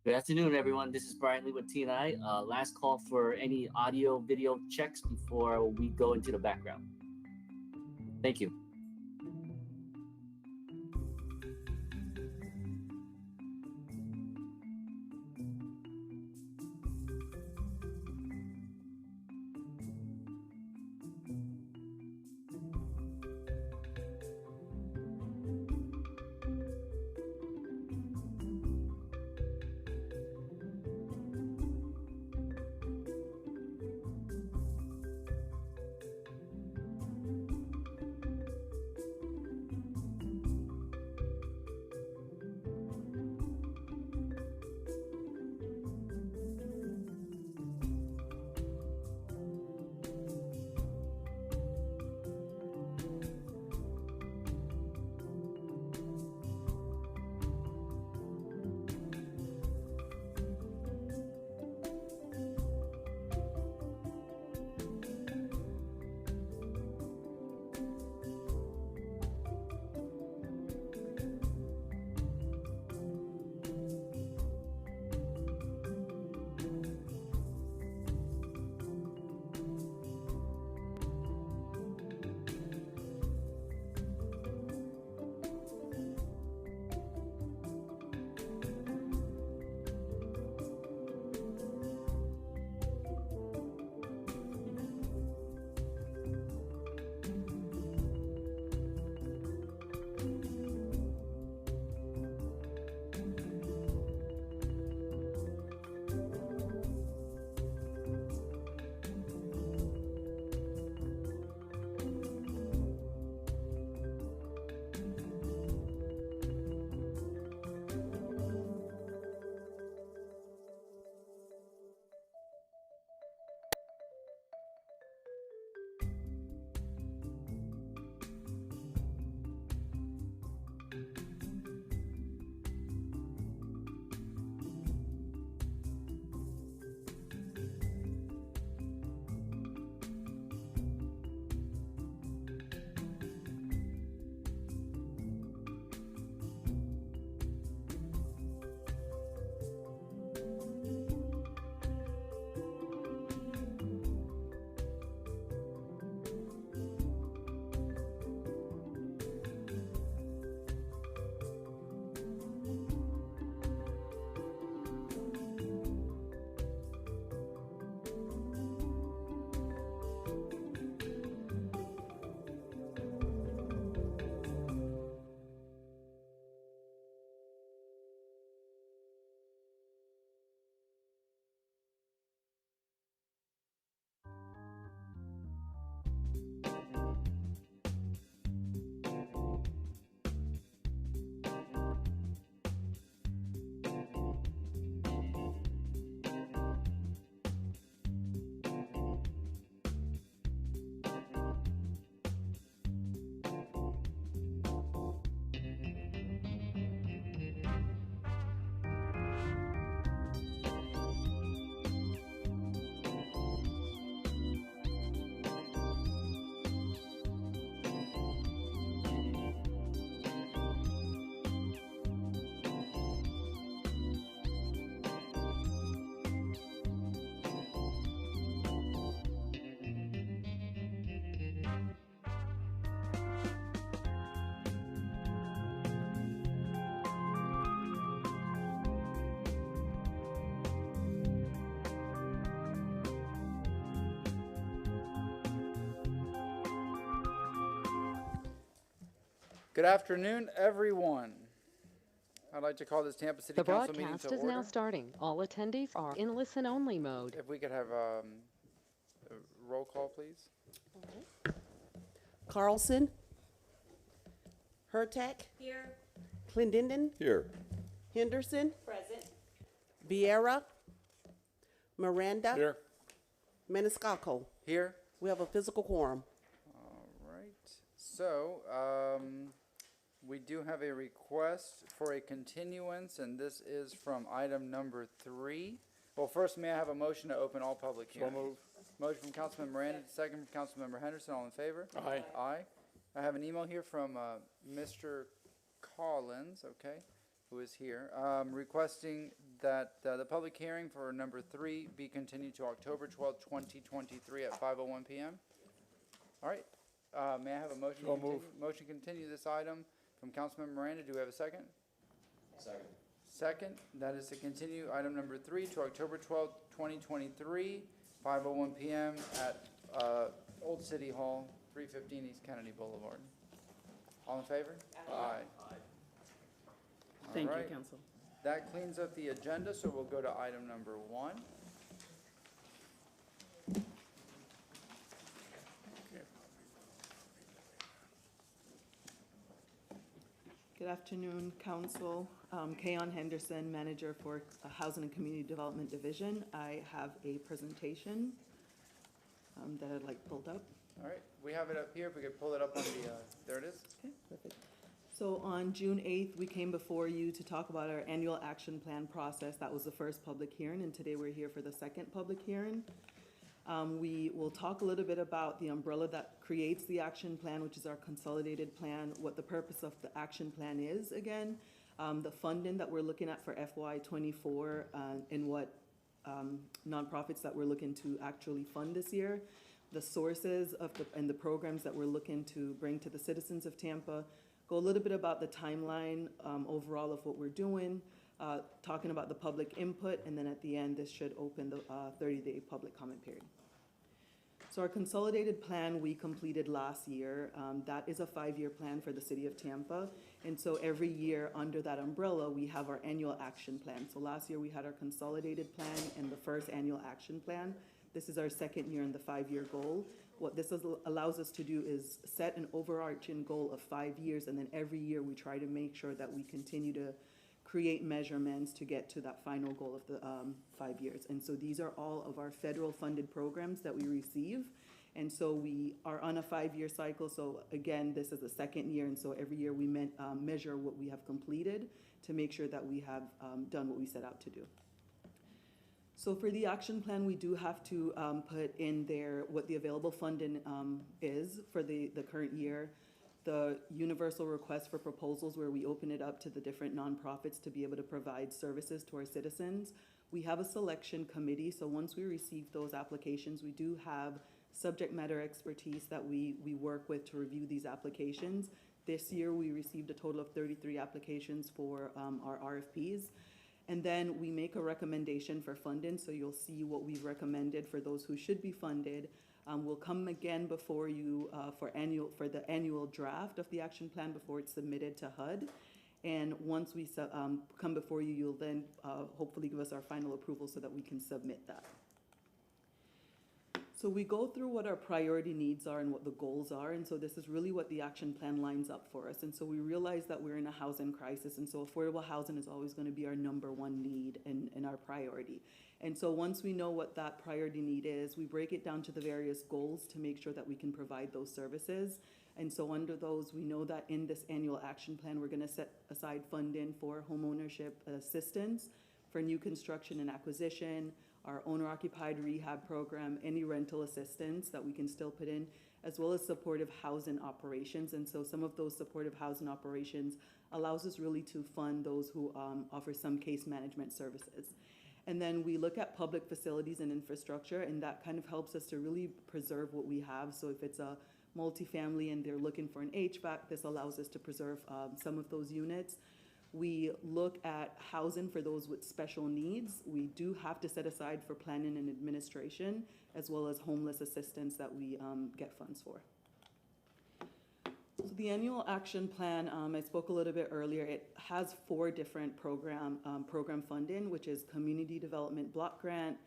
Good afternoon, everyone. This is Brian Lee with TNI. Last call for any audio video checks before we go into the background. Thank you. Good afternoon, everyone. I'd like to call this Tampa City The Council meeting broadcast to is now order. starting. All attendees are in listen-only mode. If we could have a roll call, please. Carlson. Hurtak. Here. Clendenin. Here. Henderson. Present. Vieira. Miranda. Here. Maniscalco. Here. We have a physical quorum. All right. So, we do have a request for a continuance, and this is from item number 3. Well, first, may I have a motion to open all public hearings? move. Motion from Councilmember Miranda, second from Councilmember Henderson. All in favor? Aye. Aye. I have an email here from Mr. Collins, okay? who is here, requesting that the public hearing for number 3 be continued to October 12th, 2023 at 5:01 p.m. All right, may I have a motion? So to continue? move. Motion to continue this item from Councilmember Miranda. Do we have a second? Second. Second, that is to continue item number 3 to October 12th, 2023, 5:01 p.m. at Old City Hall, 315 East Kennedy Boulevard. All in favor? Aye. Thank All you, right. Council. That cleans up the agenda, so we'll go to item number 1. Good afternoon, Council. Kayon Henderson, Manager for Housing and Community Development Division. I have a presentation that I'd like pulled up. All right, we have it up here. If we could pull it up on the, there it is. Okay, perfect. So on June 8th, we came before you to talk about our annual action plan process. That was the first public hearing, and today we're here for the second public hearing. We will talk a little bit about the umbrella that creates the action plan, which is our consolidated plan, what the purpose of the action plan is again, the funding that we're looking at for FY24, and what nonprofits that we're looking to actually fund this year, the sources of and the programs that we're looking to bring to the citizens of Tampa, go a little bit about the timeline overall of what we're doing, talking about the public input, and then at the end, this should open the 30-day public comment period. So our consolidated plan we completed last year. That is a 5-year plan for the city of Tampa. And so every year under that umbrella, we have our annual action plan. So last year we had our consolidated plan and the first annual action plan. This is our second year in the 5-year goal. What this allows us to do is set an overarching goal of 5 years, and then every year we try to make sure that we continue to create measurements to get to that final goal of the 5 years. And so these are all of our federal funded programs that we receive. And so we are on a 5-year cycle. So again, this is the second year. And so every year we measure what we have completed to make sure that we have done what we set out to do. So for the action plan, we do have to put in there what the available funding is for the current year. The universal request for proposals, where we open it up to the different nonprofits to be able to provide services to our citizens. We have a selection committee, so once we receive those applications, we do have subject matter expertise that we work with to review these applications. This year, we received a total of 33 applications for our RFPs. And then we make a recommendation for funding, so you'll see what we've recommended for those who should be funded. We'll come again before you for the annual draft of the action plan before it's submitted to HUD. And once we come before you, you'll then hopefully give us our final approval so that we can submit that. So we go through what our priority needs are and what the goals are, and so this is really what the action plan lines up for us. And so we realize that we're in a housing crisis, and so affordable housing is always going to be our #1 need and our priority. And so once we know what that priority need is, we break it down to the various goals to make sure that we can provide those services. And so under those, we know that in this annual action plan, we're going to set aside funding for homeownership assistance, for new construction and acquisition, our owner-occupied rehab program, any rental assistance that we can still put in, as well as supportive housing operations. And so some of those supportive housing operations allows us really to fund those who offer some case management services. And then we look at public facilities and infrastructure, and that kind of helps us to really preserve what we have. So if it's a multifamily and they're looking for an HVAC, this allows us to preserve some of those units. We look at housing for those with special needs. We do have to set aside for planning and administration, as well as homeless assistance that we get funds for. So the annual action plan, I spoke a little bit earlier, it has 4 different program funding, which is Community Development Block Grant,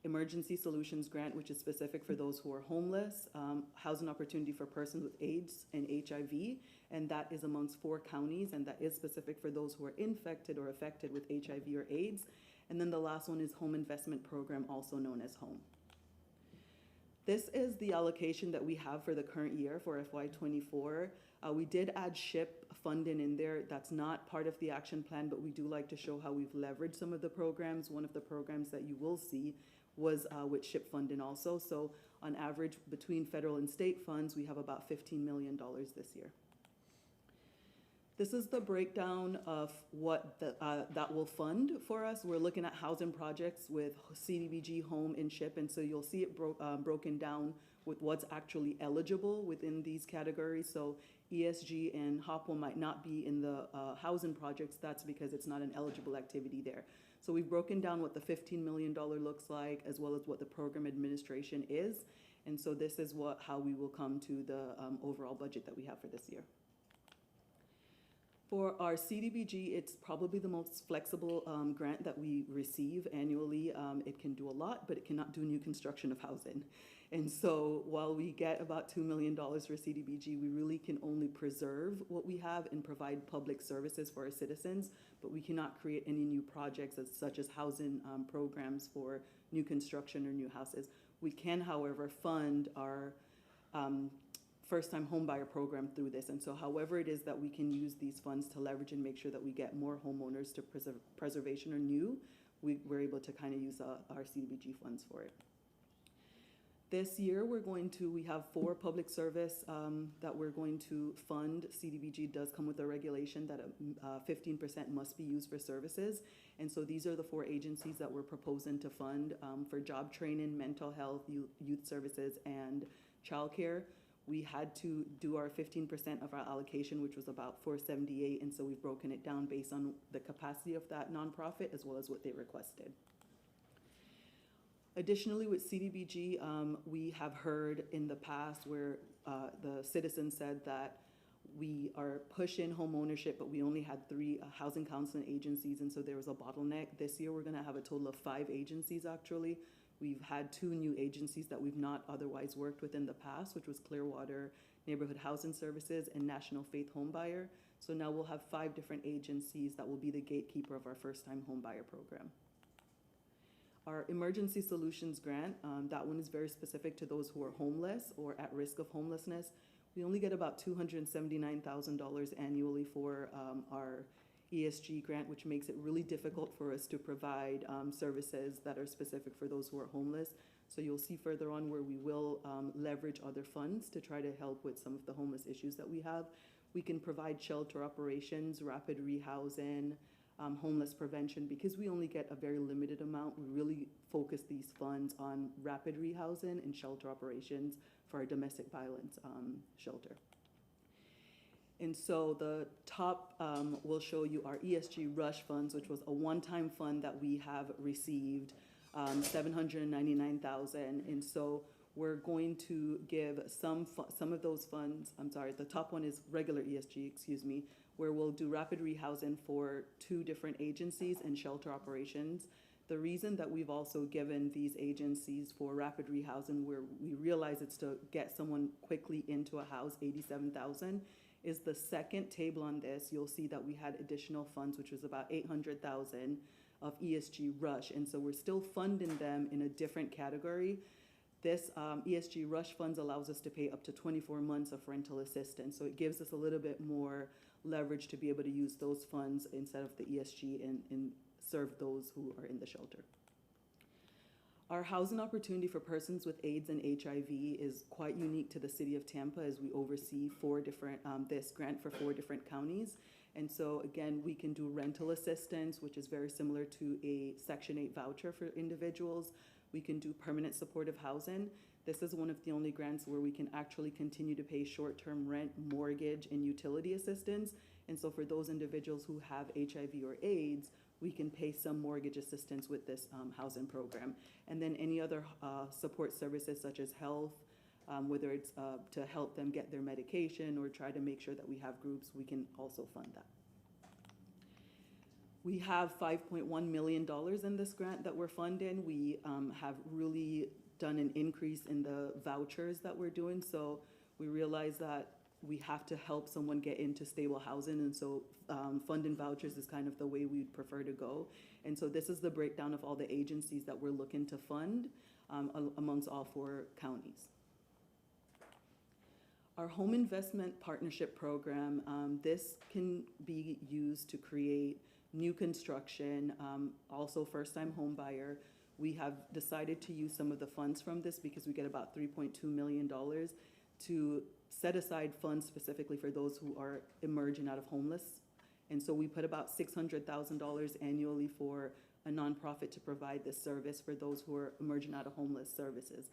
Emergency Solutions Grant, which is specific for those who are homeless, Housing Opportunity for Persons with AIDS and HIV, and that is amongst 4 counties, and that is specific for those who are infected or affected with HIV or AIDS. And then the last one is Home Investment Program, also known as HOME. This is the allocation that we have for the current year for FY24. We did add SHIP funding in there. That's not part of the action plan, but we do like to show how we've leveraged some of the programs. One of the programs that you will see was with SHIP funding also. So on average, between federal and state funds, we have about $15 million this year. This is the breakdown of what that will fund for us. We're looking at housing projects with CDBG, home, and SHIP, and so you'll see it broken down with what's actually eligible within these categories. So ESG and HOPWA might not be in the housing projects. That's because it's not an eligible activity there. So we've broken down what the $15 million looks like, as well as what the program administration is. And so this is how we will come to the overall budget that we have for this year. For our CDBG, it's probably the most flexible grant that we receive annually. It can do a lot, but it cannot do new construction of housing. And so while we get about $2 million for CDBG, we really can only preserve what we have and provide public services for our citizens, but we cannot create any new projects such as housing programs for new construction or new houses. We can, however, fund our first-time homebuyer program through this. And so however it is that we can use these funds to leverage and make sure that we get more homeowners to preservation or new, we're able to kind of use our CDBG funds for it. This year, we have 4 public service that we're going to fund. CDBG does come with a regulation that 15% must be used for services. And so these are the 4 agencies that we're proposing to fund for job training, mental health, youth services, and childcare. We had to do our 15% of our allocation, which was about $478, and so we've broken it down based on the capacity of that nonprofit as well as what they requested. Additionally, with CDBG, we have heard in the past where the citizens said that we are pushing home ownership, but we only had 3 housing counseling agencies, and so there was a bottleneck. This year, we're going to have a total of 5 agencies, actually. We've had 2 new agencies that we've not otherwise worked with in the past, which was Clearwater Neighborhood Housing Services and National Faith Homebuyer. So now we'll have 5 different agencies that will be the gatekeeper of our first-time homebuyer program. Our Emergency Solutions Grant, that one is very specific to those who are homeless or at risk of homelessness. We only get about $279,000 annually for our ESG grant, which makes it really difficult for us to provide services that are specific for those who are homeless. So you'll see further on where we will leverage other funds to try to help with some of the homeless issues that we have. We can provide shelter operations, rapid rehousing, homeless prevention. Because we only get a very limited amount, we really focus these funds on rapid rehousing and shelter operations for our domestic violence shelter. And so the top will show you our ESG Rush funds, which was a one-time fund that we have received, $799,000. And so we're going to give some of those funds, the top one is regular ESG, where we'll do rapid rehousing for 2 different agencies and shelter operations. The reason that we've also given these agencies for rapid rehousing, where we realize it's to get someone quickly into a house, $87,000, is the second table on this. You'll see that we had additional funds, which was about $800,000 of ESG Rush. And so we're still funding them in a different category. This ESG Rush funds allows us to pay up to 24 months of rental assistance. So it gives us a little bit more leverage to be able to use those funds instead of the ESG and serve those who are in the shelter. Our housing opportunity for persons with AIDS and HIV is quite unique to the city of Tampa, as we oversee 4 different, this grant for 4 different counties. And so again, we can do rental assistance, which is very similar to a Section 8 voucher for individuals. We can do permanent supportive housing. This is one of the only grants where we can actually continue to pay short-term rent, mortgage, and utility assistance. And so for those individuals who have HIV or AIDS, we can pay some mortgage assistance with this housing program. And then any other support services such as health, whether it's to help them get their medication or try to make sure that we have groups, we can also fund that. We have $5.1 million in this grant that we're funding. We have really done an increase in the vouchers that we're doing. So we realize that we have to help someone get into stable housing, and so funding vouchers is kind of the way we'd prefer to go. And so this is the breakdown of all the agencies that we're looking to fund amongst all 4 counties. Our Home Investment Partnership Program, this can be used to create new construction, also first-time home buyer. We have decided to use some of the funds from this because we get about $3.2 million to set aside funds specifically for those who are emerging out of homeless. And so we put about $600,000 annually for a nonprofit to provide this service for those who are emerging out of homeless services.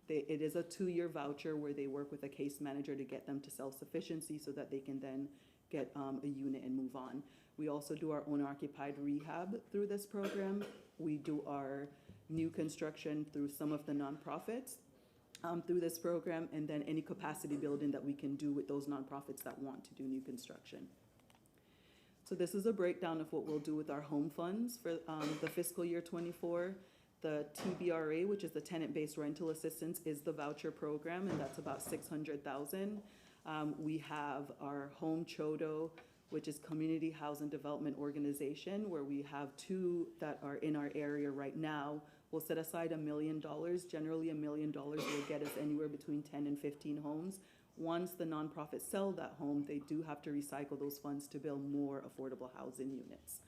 It is a 2-year voucher where they work with a case manager to get them to self-sufficiency so that they can then get a unit and move on. We also do our own occupied rehab through this program. We do our new construction through some of the nonprofits through this program, and then any capacity building that we can do with those nonprofits that want to do new construction. So this is a breakdown of what we'll do with our home funds for the fiscal year 24. The TBRA, which is the tenant-based rental assistance, is the voucher program, and that's about $600,000. We have our Home Chodo, which is Community Housing Development Organization, where we have 2 that are in our area right now. We'll set aside $1 million. Generally, $1 million will get us anywhere between 10 and 15 homes. Once the nonprofits sell that home, they do have to recycle those funds to build more affordable housing units.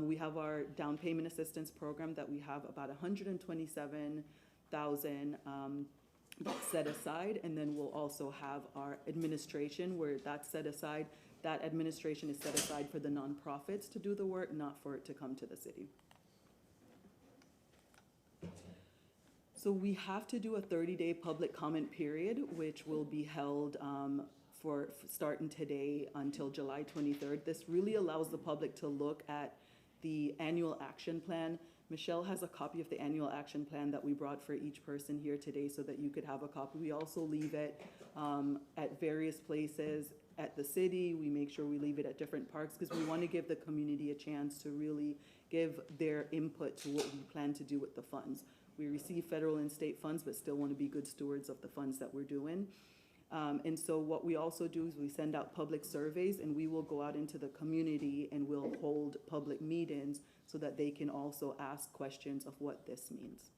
We have our down payment assistance program that we have about $127,000 that's set aside, and then we'll also have our administration where that's set aside. That administration is set aside for the nonprofits to do the work, not for it to come to the city. So we have to do a 30-day public comment period, which will be held for starting today until July 23rd. This really allows the public to look at the annual action plan. Michelle has a copy of the annual action plan that we brought for each person here today so that you could have a copy. We also leave it at various places at the city. We make sure we leave it at different parks because we want to give the community a chance to really give their input to what we plan to do with the funds. We receive federal and state funds, but still want to be good stewards of the funds that we're doing. And so what we also do is we send out public surveys, and we will go out into the community and we'll hold public meetings so that they can also ask questions of what this means.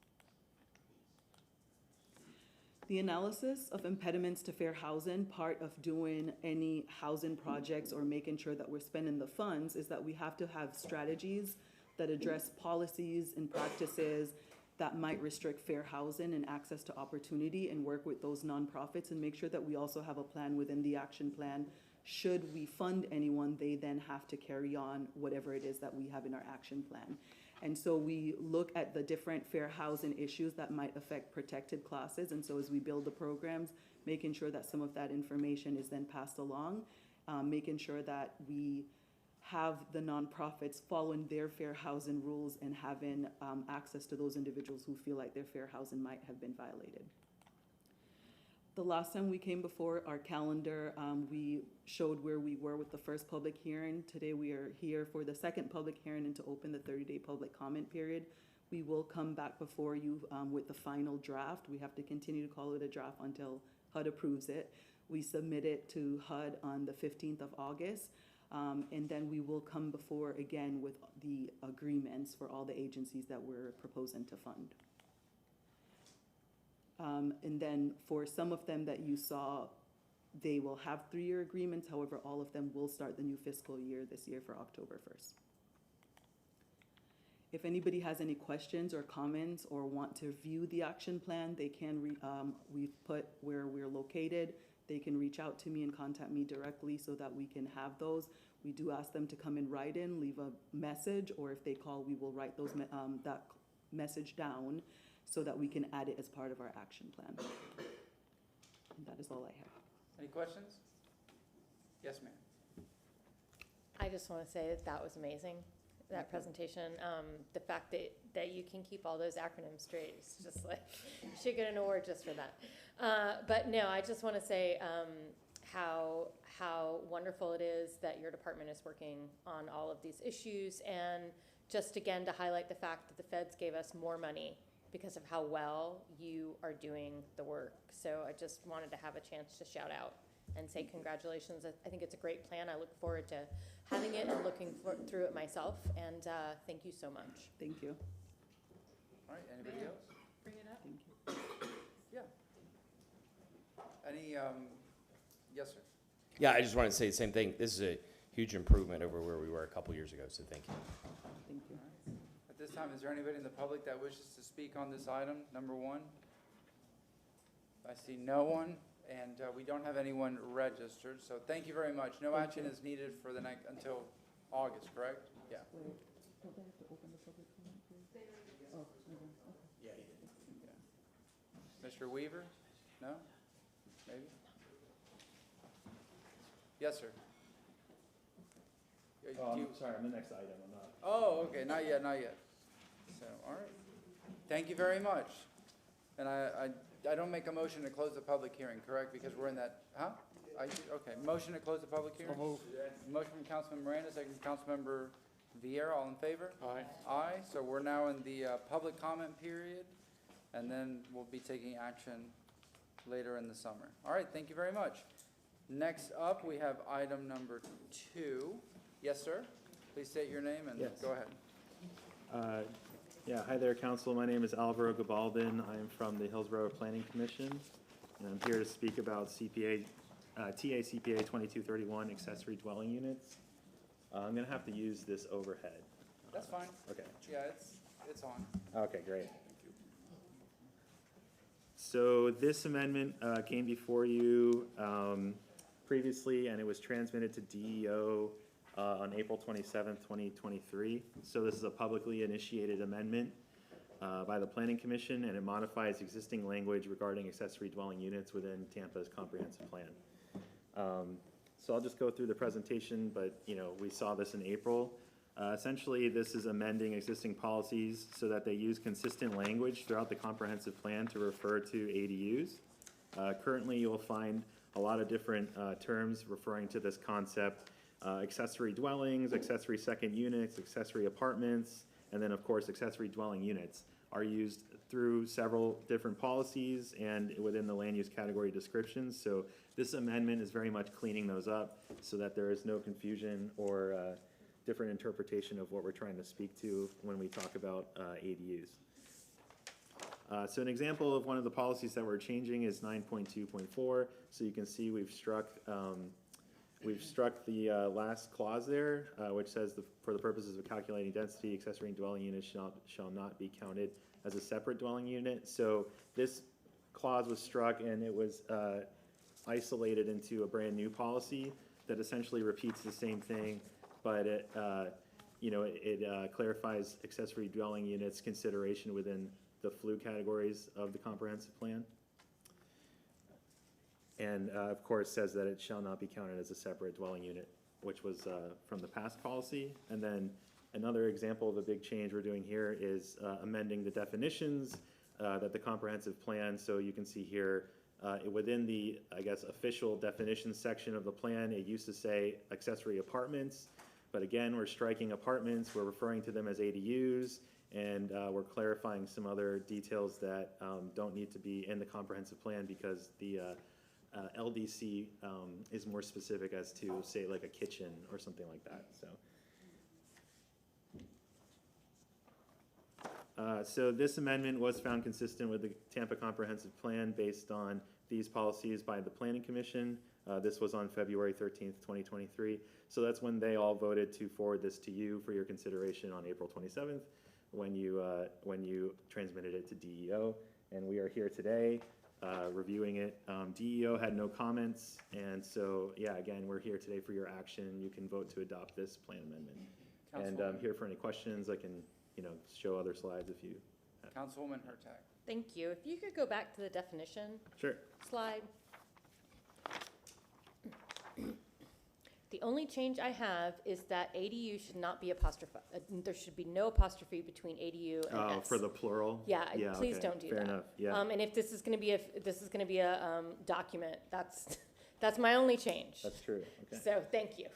The analysis of impediments to fair housing, part of doing any housing projects or making sure that we're spending the funds, is that we have to have strategies that address policies and practices that might restrict fair housing and access to opportunity, and work with those nonprofits and make sure that we also have a plan within the action plan. Should we fund anyone, they then have to carry on whatever it is that we have in our action plan. And so we look at the different fair housing issues that might affect protected classes. And so as we build the programs, making sure that some of that information is then passed along, making sure that we have the nonprofits following their fair housing rules and having access to those individuals who feel like their fair housing might have been violated. The last time we came before our calendar, we showed where we were with the first public hearing. Today we are here for the second public hearing and to open the 30-day public comment period. We will come back before you with the final draft. We have to continue to call it a draft until HUD approves it. We submit it to HUD on the 15th of August. And then we will come before again with the agreements for all the agencies that we're proposing to fund. And then for some of them that you saw, they will have 3-year agreements. However, all of them will start the new fiscal year this year for October 1st. If anybody has any questions or comments or want to view the action plan, they can, we've put where we're located. They can reach out to me and contact me directly so that we can have those. We do ask them to come and write in, leave a message, or if they call, we will write those that message down so that we can add it as part of our action plan. And that is all I have. Any questions? Yes, ma'am. I just want to say that that was amazing, that presentation. The fact that you can keep all those acronyms straight is just like, you should get an award just for that. But no, I just want to say how wonderful it is that your department is working on all of these issues, and just again to highlight the fact that the feds gave us more money because of how well you are doing the work. So I just wanted to have a chance to shout out and say congratulations. I think it's a great plan. I look forward to having it and looking through it myself, and thank you so much. Thank you. All right, anybody else? Bring it up. Thank you. Yeah. Any, yes, sir. Yeah, I just wanted to say the same thing. This is a huge improvement over where we were a couple years ago, so thank you. Thank you. At this time, is there anybody in the public that wishes to speak on this item, number 1? I see no one. And we don't have anyone registered, so thank you very much. No action is needed for the next, until August, correct? Yeah. Mr. Weaver? No? Maybe? Yes, sir. Do you- Sorry, I'm the next item, I'm not. Oh, okay, not yet, not yet. So, all right. Thank you very much. And I don't make a motion to close the public hearing, correct? Because we're in that, huh? Okay, motion to close the public hearing? Motion from Councilman Miranda, second from Councilmember Vieira, all in favor? Aye. Aye, so we're now in the public comment period, and then we'll be taking action later in the summer. All right, thank you very much. Next up, we have item number 2. Yes, sir? Please state your name and Yes. go ahead. Yeah, hi there, council. My name is Alvaro Gabaldon. I am from the Hillsborough Planning Commission, and I'm here to speak about TACPA 2231 accessory dwelling units. I'm gonna have to use this overhead. That's fine. Okay. Yeah, it's on. Okay, great. So this amendment came before you previously, and it was transmitted to DEO on April 27th, 2023. So this is a publicly initiated amendment by the Planning Commission, and it modifies existing language regarding accessory dwelling units within Tampa's comprehensive plan. So I'll just go through the presentation, but we saw this in April. Essentially, this is amending existing policies so that they use consistent language throughout the comprehensive plan to refer to ADUs. Currently, you'll find a lot of different terms referring to this concept. Accessory dwellings, accessory second units, accessory apartments, and then of course accessory dwelling units are used through several different policies and within the land use category descriptions. So this amendment is very much cleaning those up so that there is no confusion or different interpretation of what we're trying to speak to when we talk about ADUs. So an example of one of the policies that we're changing is 9.2.4. So you can see we've struck the last clause there, which says for the purposes of calculating density, accessory dwelling units shall not be counted as a separate dwelling unit. So this clause was struck, and it was isolated into a brand new policy that essentially repeats the same thing, but it clarifies accessory dwelling units consideration within the FLU categories of the comprehensive plan. And of course says that it shall not be counted as a separate dwelling unit, which was from the past policy. And then another example of a big change we're doing here is amending the definitions that the comprehensive plan. So you can see here within the, official definitions section of the plan, it used to say accessory apartments. But again, we're striking apartments, we're referring to them as ADUs, and we're clarifying some other details that don't need to be in the comprehensive plan because the LDC is more specific as to, say, like a kitchen or something like that. So this amendment was found consistent with the Tampa Comprehensive Plan based on these policies by the Planning Commission. This was on February 13th, 2023. So that's when they all voted to forward this to you for your consideration on April 27th when you transmitted it to DEO. And we are here today reviewing it. DEO had no comments, and so again, we're here today for your action. You can vote to adopt this plan amendment. And I'm here for any questions. I can show other slides if you have. Councilwoman Hurtak. Thank you. If you could go back to the definition Sure. slide. The only change I have is that ADU should not be apostrophe. There should be no apostrophe between ADU and S. For the plural? Yeah, please okay. don't do Fair that. enough, yeah. And if this is going to be a document, that's my only change. That's true, okay. So thank you.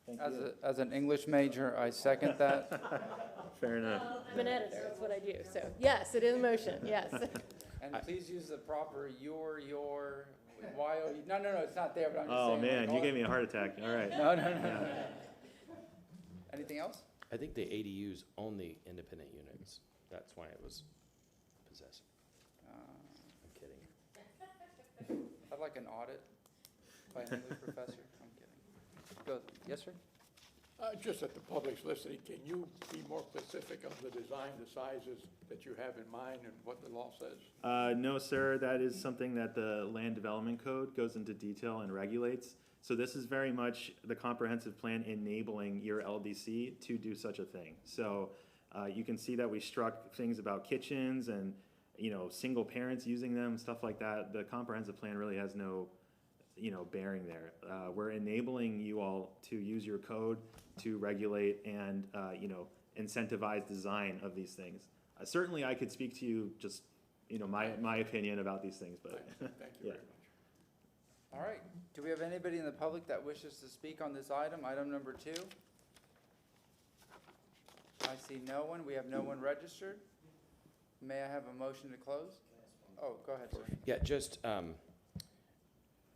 Thank As you. as an English major, I second that. Fair enough. I'm an editor. That's what I do. So yes, it is motion. Yes. And please use the proper your, Y-O, no, it's not there, but I'm just Oh, saying. man, you gave me a heart attack. All right. No. Anything else? I think the ADUs own the independent units. That's why it was possessive. I'm kidding. I'd like an audit by an English professor. I'm kidding. Go, yes, sir? Just at the public's listening, can you be more specific of the design, the sizes that you have in mind and what the law says? No, sir, that is something that the Land Development Code goes into detail and regulates. So this is very much the comprehensive plan enabling your LDC to do such a thing. So you can see that we struck things about kitchens and, you know, single parents using them, stuff like that. The comprehensive plan really has no, you know, bearing there. We're enabling you all to use your code to regulate and, you know, incentivize design of these things. Certainly I could speak to you just, you know, my opinion about these things, but. Thank you very much. All right, do we have anybody in the public that wishes to speak on this item, item number 2? I see no one, we have no one registered. May I have a motion to close? Oh, go ahead, sir. Yeah, just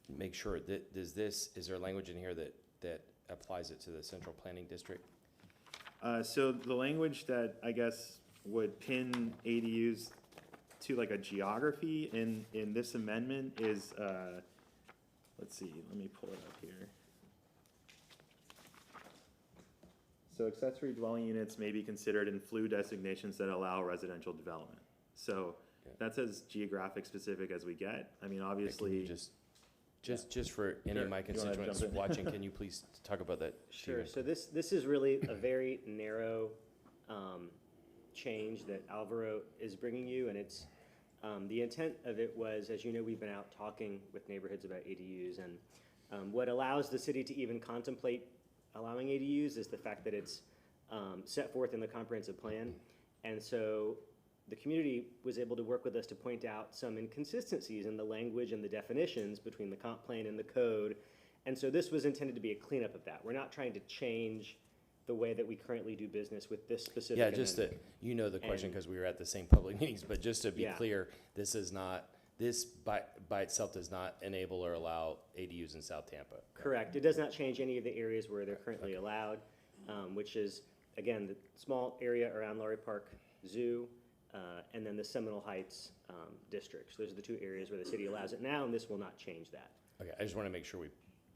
make sure that, is there language in here that applies it to the central planning district? So the language that I guess would pin ADUs to like a geography in this amendment is, let's see, let me pull it up here. So accessory dwelling units may be considered in flu designations that allow residential development. So that's as geographic specific as we get. I mean, obviously. Just for any of my constituents watching, can you please talk about that? Sure. So this is really a very narrow change that Alvaro is bringing you, and it's the intent of it was, as you know, we've been out talking with neighborhoods about ADUs, and what allows the city to even contemplate allowing ADUs is the fact that it's set forth in the comprehensive plan, and so the community was able to work with us to point out some inconsistencies in the language and the definitions between the comp plan and the code. And so this was intended to be a cleanup of that. We're not trying to change the way that we currently do business with this specific Yeah, just amendment. that, you know the question because we were at the same public meetings, but just to be clear, this is not, this by itself does not enable or allow ADUs in South Tampa. Correct. It does not change any of the areas where they're currently allowed, which is, again, the small area around Laurie Park Zoo, and then the Seminole Heights districts. Those are the two areas where the city allows it now, and this will not change that. Okay, I just want to make sure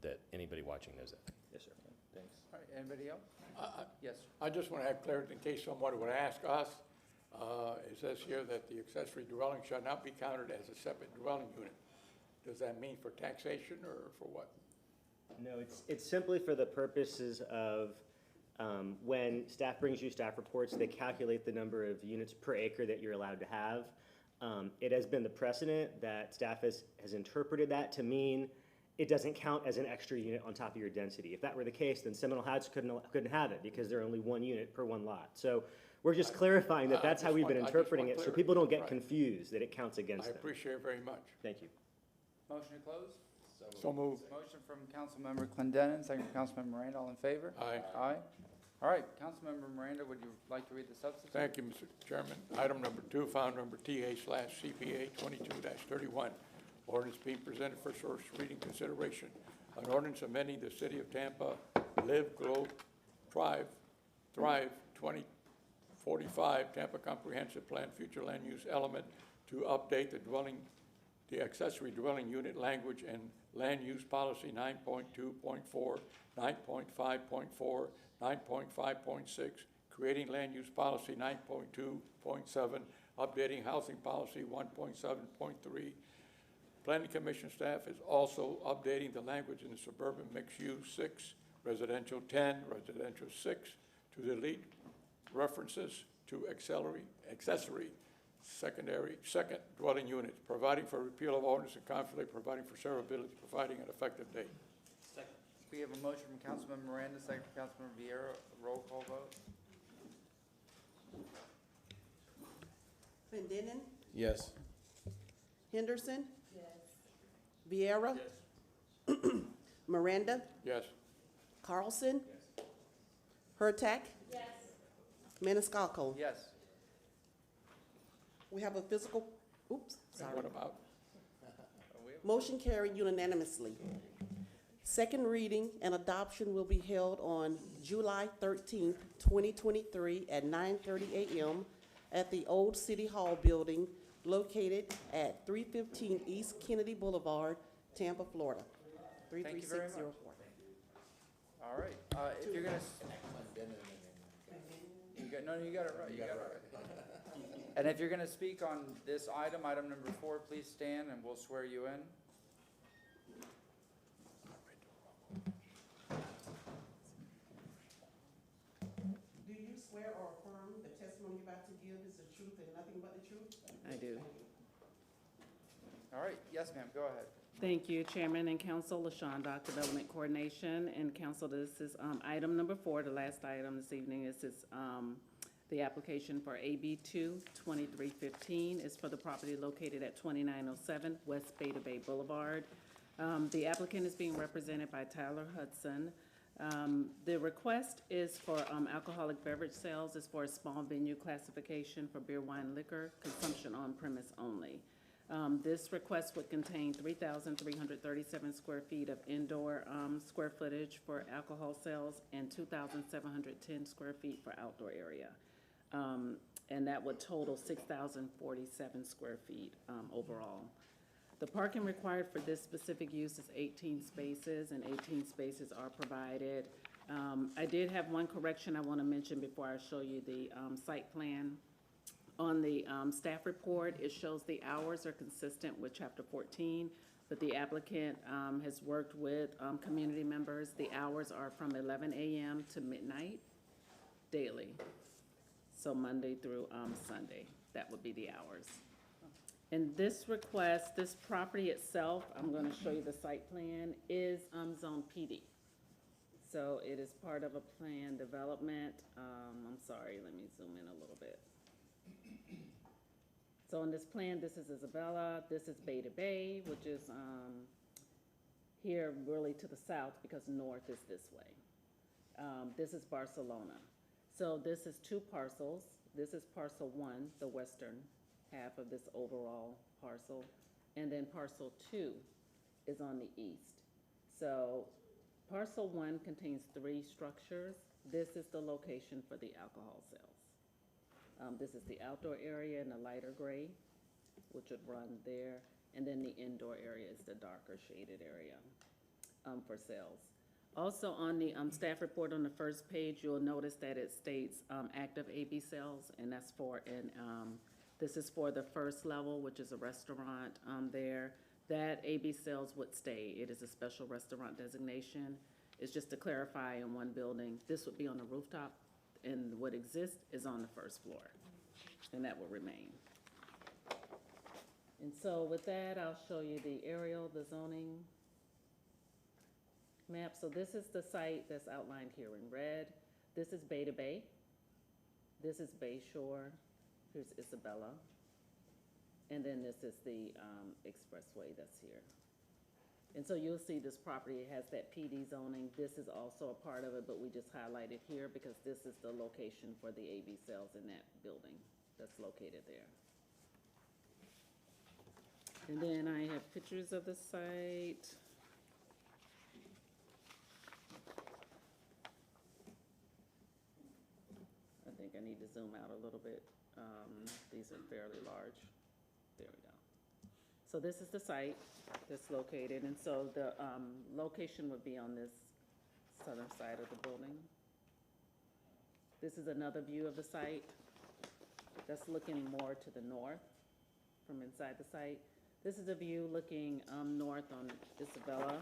that anybody watching knows that. Yes, sir. Thanks. All right, anybody else? Yes. I just want to have clarity in case someone would ask us. It says here that the accessory dwelling shall not be counted as a separate dwelling unit. Does that mean for taxation or for what? No, it's simply for the purposes of when staff brings you staff reports, they calculate the number of units per acre that you're allowed to have. It has been the precedent that staff has interpreted that to mean it doesn't count as an extra unit on top of your density. If that were the case, then Seminole Heights couldn't have it because they're only one unit per one lot. So we're just clarifying that that's how we've been interpreting it, so people don't get confused that it counts against them. I appreciate it very much. Thank you. Motion to close? So moved. Motion from Councilmember Clendenin, second from Councilmember Miranda. All in favor? Aye. Aye. All right, Councilmember Miranda, would you like to read the substitute? Thank you, Mr. Chairman. Item number 2, file number TA/CPA 22-31. Ordinance being presented for first reading consideration. An ordinance amending the City of Tampa Live, Glow, Thrive 2045 Tampa Comprehensive Plan Future Land Use Element to update the accessory dwelling unit language and Land Use Policy 9.2.4, 9.5.4, 9.5.6, creating Land Use Policy 9.2.7, updating Housing Policy 1.7.3. Planning Commission staff is also updating the language in the suburban mixed use 6, residential 10, residential 6, to delete references to accessory second dwelling units, providing for repeal of ordinance and conflict, providing for severability, providing an effective date. We have a motion from Councilmember Miranda, second from Councilmember Vieira. Roll call vote. Clendenin, Yes. Henderson. Yes. Vieira. Yes. Miranda. Yes. Carlson. Yes. Hurtak. Yes. Maniscalco. Yes. We have a physical, oops, sorry. What about? Motion carried unanimously. Second reading and adoption will be held on July 13th, 2023 at 9:30 a.m. at the Old City Hall building located at 315 East Kennedy Boulevard, Tampa, Florida. Thank you very much. 33604. All right, if you're gonna no, you got it right, you got it right. And if you're gonna speak on this item, item number 4, please stand and we'll swear you in. Do you swear or affirm the testimony you're about to give is the truth and nothing but the truth? I do. All right, yes, ma'am, go ahead. Thank you, Chairman and Council. LaShawn Dock, Development Coordination. And Council, this is item number 4, the last item this evening. This is the application for AB 2-2315. It's for the property located at 2907 West Beta Bay Boulevard. The applicant is being represented by Tyler Hudson. The request is for alcoholic beverage sales. Is for a small venue classification for beer, wine, liquor, consumption on premise only. This request would contain 3,337 square feet of indoor square footage for alcohol sales and 2,710 square feet for outdoor area. And that would total 6,047 square feet overall. The parking required for this specific use is 18 spaces, and 18 spaces are provided. I did have one correction I want to mention before I show you the site plan. On the staff report, it shows the hours are consistent with Chapter 14, but the applicant has worked with community members. The hours are from 11 a.m. to midnight daily, so Monday through Sunday. That would be the hours. And this request, this property itself, I'm going to show you the site plan, is Zone PD. So it is part of a plan development. I'm sorry, let me zoom in a little bit. So on this plan, this is Isabella, this is Beta Bay, which is here really to the south because north is this way. This is Barcelona. So this is 2 parcels. This is parcel 1, the western half of this overall parcel. And then parcel 2 is on the east. So parcel 1 contains 3 structures. This is the location for the alcohol sales. This is the outdoor area in the lighter gray, which would run there. And then the indoor area is the darker shaded area for sales. Also on the staff report on the first page, you'll notice that it states active AB sales, and that's for this is for the first level, which is a restaurant there. That AB sales would stay. It is a special restaurant designation. It's just to clarify in one building. This would be on the rooftop, and what exists is on the first floor, and that will remain. And so with that, I'll show you the aerial, the zoning map. So this is the site that's outlined here in red. This is Beta Bay. This is Bay Shore. Here's Isabella. And then this is the expressway that's here. And so you'll see this property has that PD zoning. This is also a part of it, but we just highlighted here because this is the location for the AB sales in that building that's located there. And then I have pictures of the site. I think I need to zoom out a little bit. These are fairly large. There we go. So this is the site that's located, and so the location would be on this southern side of the building. This is another view of the site that's looking more to the north from inside the site. This is a view looking north on Isabella.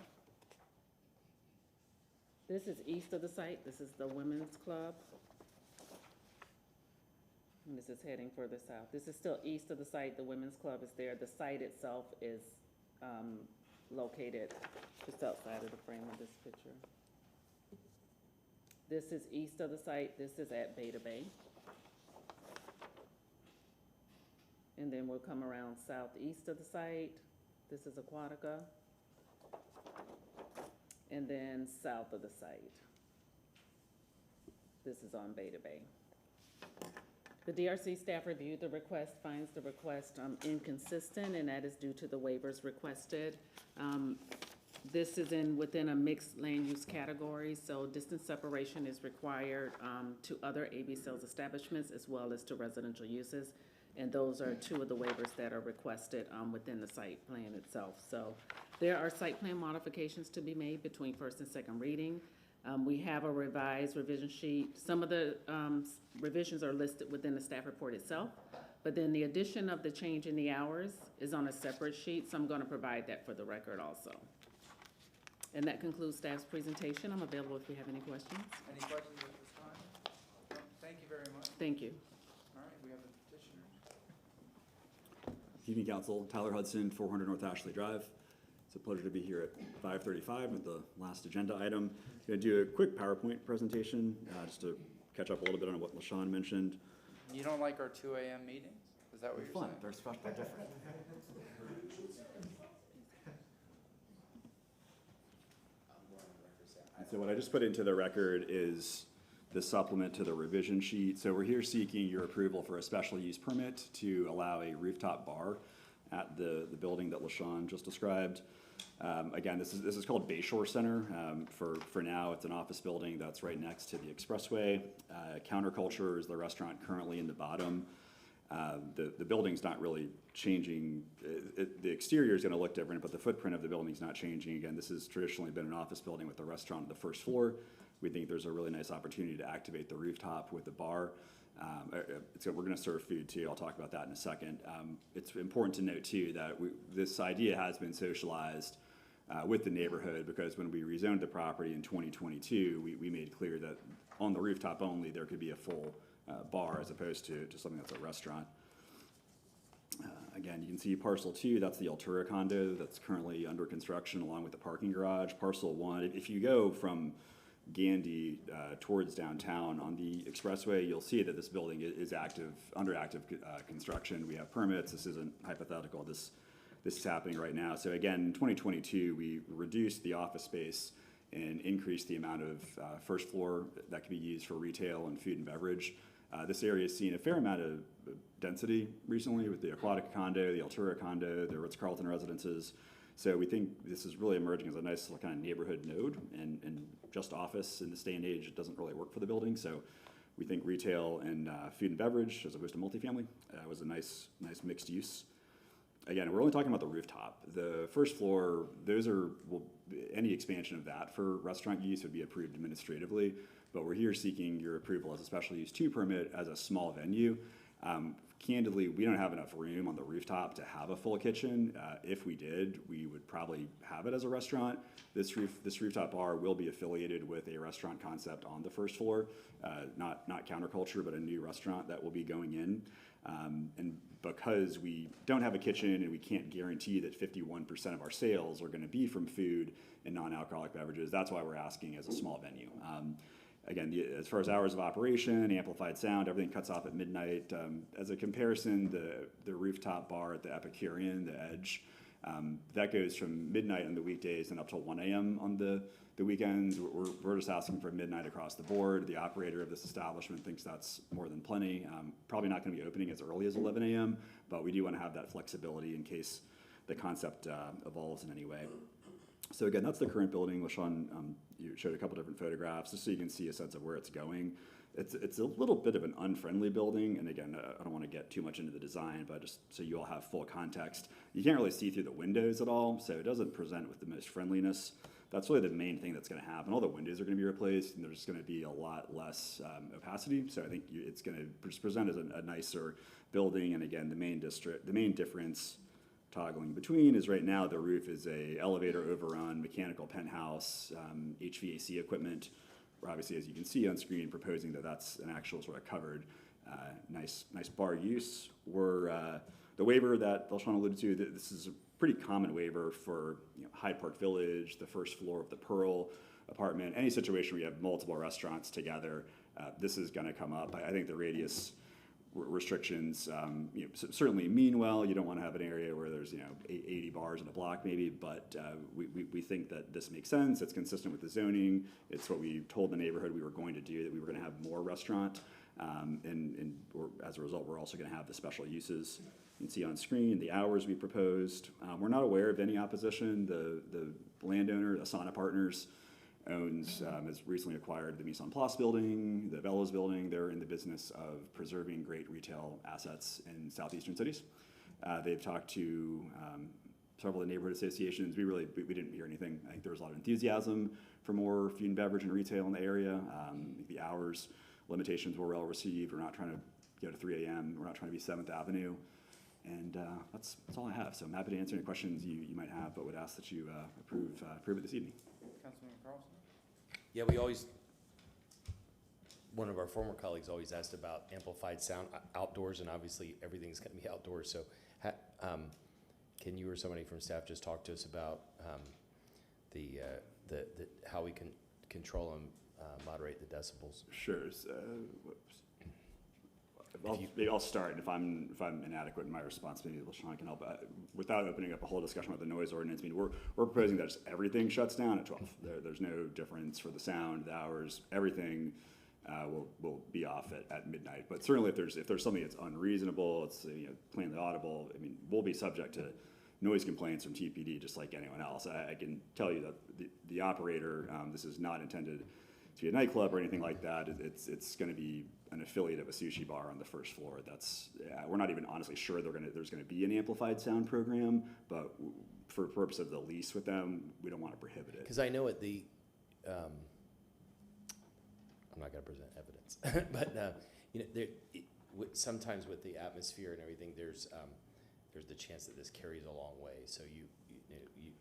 This is east of the site. This is the Women's Club. And this is heading further south. This is still east of the site. The Women's Club is there. The site itself is located just outside of the frame of this picture. This is east of the site. This is at Beta Bay. And then we'll come around southeast of the site. This is Aquatica. And then south of the site. This is on Beta Bay. The DRC staff reviewed the request, finds the request inconsistent, and that is due to the waivers requested. This is within a mixed land use category, so distance separation is required to other AB sales establishments as well as to residential uses. And those are 2 of the waivers that are requested within the site plan itself. So there are site plan modifications to be made between first and second reading. We have a revised revision sheet. Some of the revisions are listed within the staff report itself, but then the addition of the change in the hours is on a separate sheet, so I'm going to provide that for the record also. And that concludes staff's presentation. I'm available if you have any questions. Any questions at this time? No, thank you very much. Thank you. All right, we have the petitioners. Evening, Council. Tyler Hudson, 400 North Ashley Drive. It's a pleasure to be here at 5:35 with the last agenda item. I'm going to do a quick PowerPoint presentation just to catch up a little bit on what LaShawn mentioned. You don't like our 2 a.m. meetings? Is that what you're Fun. saying? They're special. They're different. So what I just put into the record is the supplement to the revision sheet. So we're here seeking your approval for a special use permit to allow a rooftop bar at the building that LaShawn just described. Again, this is called Bayshore Center. For now, it's an office building that's right next to the expressway. Counterculture is the restaurant currently in the bottom. The building's not really changing. The exterior is going to look different, but the footprint of the building's not changing. Again, this has traditionally been an office building with a restaurant on the first floor. We think there's a really nice opportunity to activate the rooftop with the bar. So we're going to serve food too. I'll talk about that in a second. It's important to note too that this idea has been socialized with the neighborhood, because when we rezoned the property in 2022, we made clear that on the rooftop only there could be a full bar as opposed to something that's a restaurant. Again, you can see parcel 2, that's the Altura condo that's currently under construction along with the parking garage. Parcel 1, if you go from Gandy towards downtown on the expressway, you'll see that this building is under active construction. We have permits. This isn't hypothetical. This is happening right now. So again, in 2022, we reduced the office space and increased the amount of first floor that can be used for retail and food and beverage. This area has seen a fair amount of density recently with the Aquatic condo, the Altura condo, the Ritz-Carlton residences. So we think this is really emerging as a nice kind of neighborhood node, and just office in this day and age, it doesn't really work for the building. So we think retail and food and beverage, as opposed to multifamily, was a nice mixed use. Again, we're only talking about the rooftop. The first floor, any expansion of that for restaurant use would be approved administratively, but we're here seeking your approval as a special use 2 permit as a small venue. Candidly, we don't have enough room on the rooftop to have a full kitchen. If we did, we would probably have it as a restaurant. This rooftop bar will be affiliated with a restaurant concept on the first floor, not Counterculture, but a new restaurant that will be going in. And because we don't have a kitchen and we can't guarantee that 51% of our sales are going to be from food and non-alcoholic beverages, that's why we're asking as a small venue. Again, as far as hours of operation, amplified sound, everything cuts off at midnight. As a comparison, the rooftop bar at the Epicurean, the Edge, that goes from midnight on the weekdays and up till 1 a.m. on the weekends. We're just asking for midnight across the board. The operator of this establishment thinks that's more than plenty. Probably not going to be opening as early as 11 a.m., but we do want to have that flexibility in case the concept evolves in any way. So again, that's the current building. LaShawn, you showed a couple different photographs just so you can see a sense of where it's going. It's a little bit of an unfriendly building, and again, I don't want to get too much into the design, but just so you all have full context, you can't really see through the windows at all, so it doesn't present with the most friendliness. That's really the main thing that's going to happen. All the windows are going to be replaced, and there's going to be a lot less opacity, so I think it's going to present as a nicer building. And again, the main difference toggling between is right now the roof is a elevator overrun, mechanical penthouse, HVAC equipment. We're obviously, as you can see on screen, proposing that that's an actual sort of covered, nice bar use. The waiver that LaShawn alluded to, this is a pretty common waiver for Hyde Park Village, the first floor of the Pearl apartment, any situation where you have multiple restaurants together. This is going to come up. I think the radius restrictions certainly mean well. You don't want to have an area where there's 80 bars in a block maybe, but we think that this makes sense. It's consistent with the zoning. It's what we told the neighborhood we were going to do, that we were going to have more restaurant, and as a result, we're also going to have the special uses. You can see on screen the hours we proposed. We're not aware of any opposition. The landowner, Asana Partners, has recently acquired the Mise en Place building, the Velos building. They're in the business of preserving great retail assets in southeastern cities. They've talked to several of the neighborhood associations. We didn't hear anything. I think there was a lot of enthusiasm for more food and beverage and retail in the area. The hours limitations were well received. We're not trying to go to 3 a.m. We're not trying to be 7th Avenue. And that's all I have. So I'm happy to answer any questions you might have, but would ask that you approve it this evening. Councilmember Carlson? Yeah, one of our former colleagues always asked about amplified sound outdoors, and obviously everything's going to be outdoors. So can you or somebody from staff just talk to us about the how we can control and moderate the decibels? Sure. So, maybe I'll start, and if I'm inadequate in my response, maybe LaShawn can help. Without opening up a whole discussion about the noise ordinance, I mean, we're proposing that just everything shuts down at 12. There's no difference for the sound, the hours, everything will be off at midnight. But certainly, if there's something that's unreasonable, it's plainly audible. I mean, we'll be subject to noise complaints from TPD just like anyone else. I can tell you that the operator, this is not intended to be a nightclub or anything like that. It's going to be an affiliate of a sushi bar on the first floor. We're not even honestly sure there's going to be an amplified sound program, but for purpose of the lease with them, we don't want to prohibit it. Because I know at the, I'm not going to present evidence, but sometimes with the atmosphere and everything, there's the chance that this carries a long way. So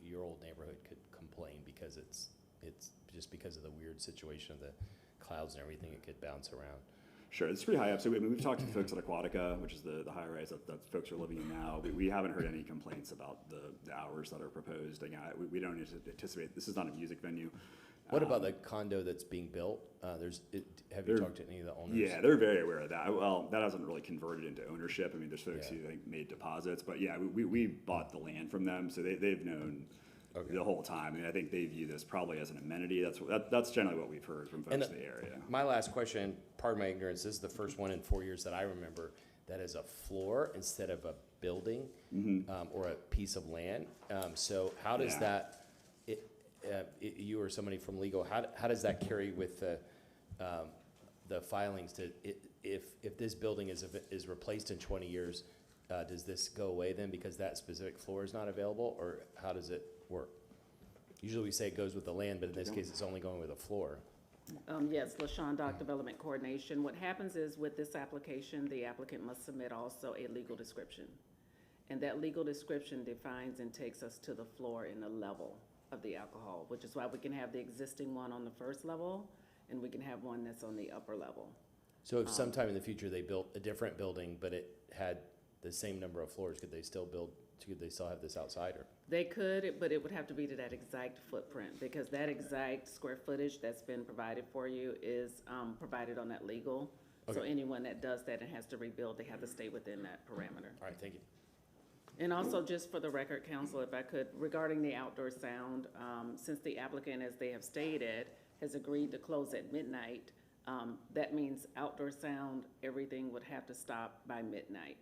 your old neighborhood could complain because it's just because of the weird situation of the clouds and everything, it could bounce around. Sure, it's pretty high up. So we've talked to folks at Aquatica, which is the high rise that folks are living in now. We haven't heard any complaints about the hours that are proposed. Again, we don't anticipate, this is not a music venue. What about the condo that's being built? Have you talked to any of the owners? Yeah, they're very aware of that. Well, that hasn't really converted into ownership. I mean, there's folks who made deposits, but yeah, we bought the land from them, so they've known the whole time. I mean, I think they view this probably as an amenity. That's generally what we've heard from folks in the area. My last question, pardon my ignorance, this is the first one in 4 years that I remember that is a floor instead of a building or a piece of land. So how does that? You or somebody from legal, how does that carry with the filings to if this building is replaced in 20 years, does this go away then because that specific floor is not available, or how does it work? Usually we say it goes with the land, but in this case it's only going with the floor. Yes, LaShawn, Doc Development Coordination. What happens is with this application, the applicant must submit also a legal description. And that legal description defines and takes us to the floor in the level of the alcohol, which is why we can have the existing one on the first level and we can have one that's on the upper level. So if sometime in the future they built a different building, but it had the same number of floors, could they still have this outside? Or? They could, but it would have to be to that exact footprint, because that exact square footage that's been provided for you is provided on that legal. Okay. So anyone that does that and has to rebuild, they have to stay within that parameter. All right, thank you. And also, just for the record, Council, if I could, regarding the outdoor sound, since the applicant, as they have stated, has agreed to close at midnight, that means outdoor sound, everything would have to stop by midnight.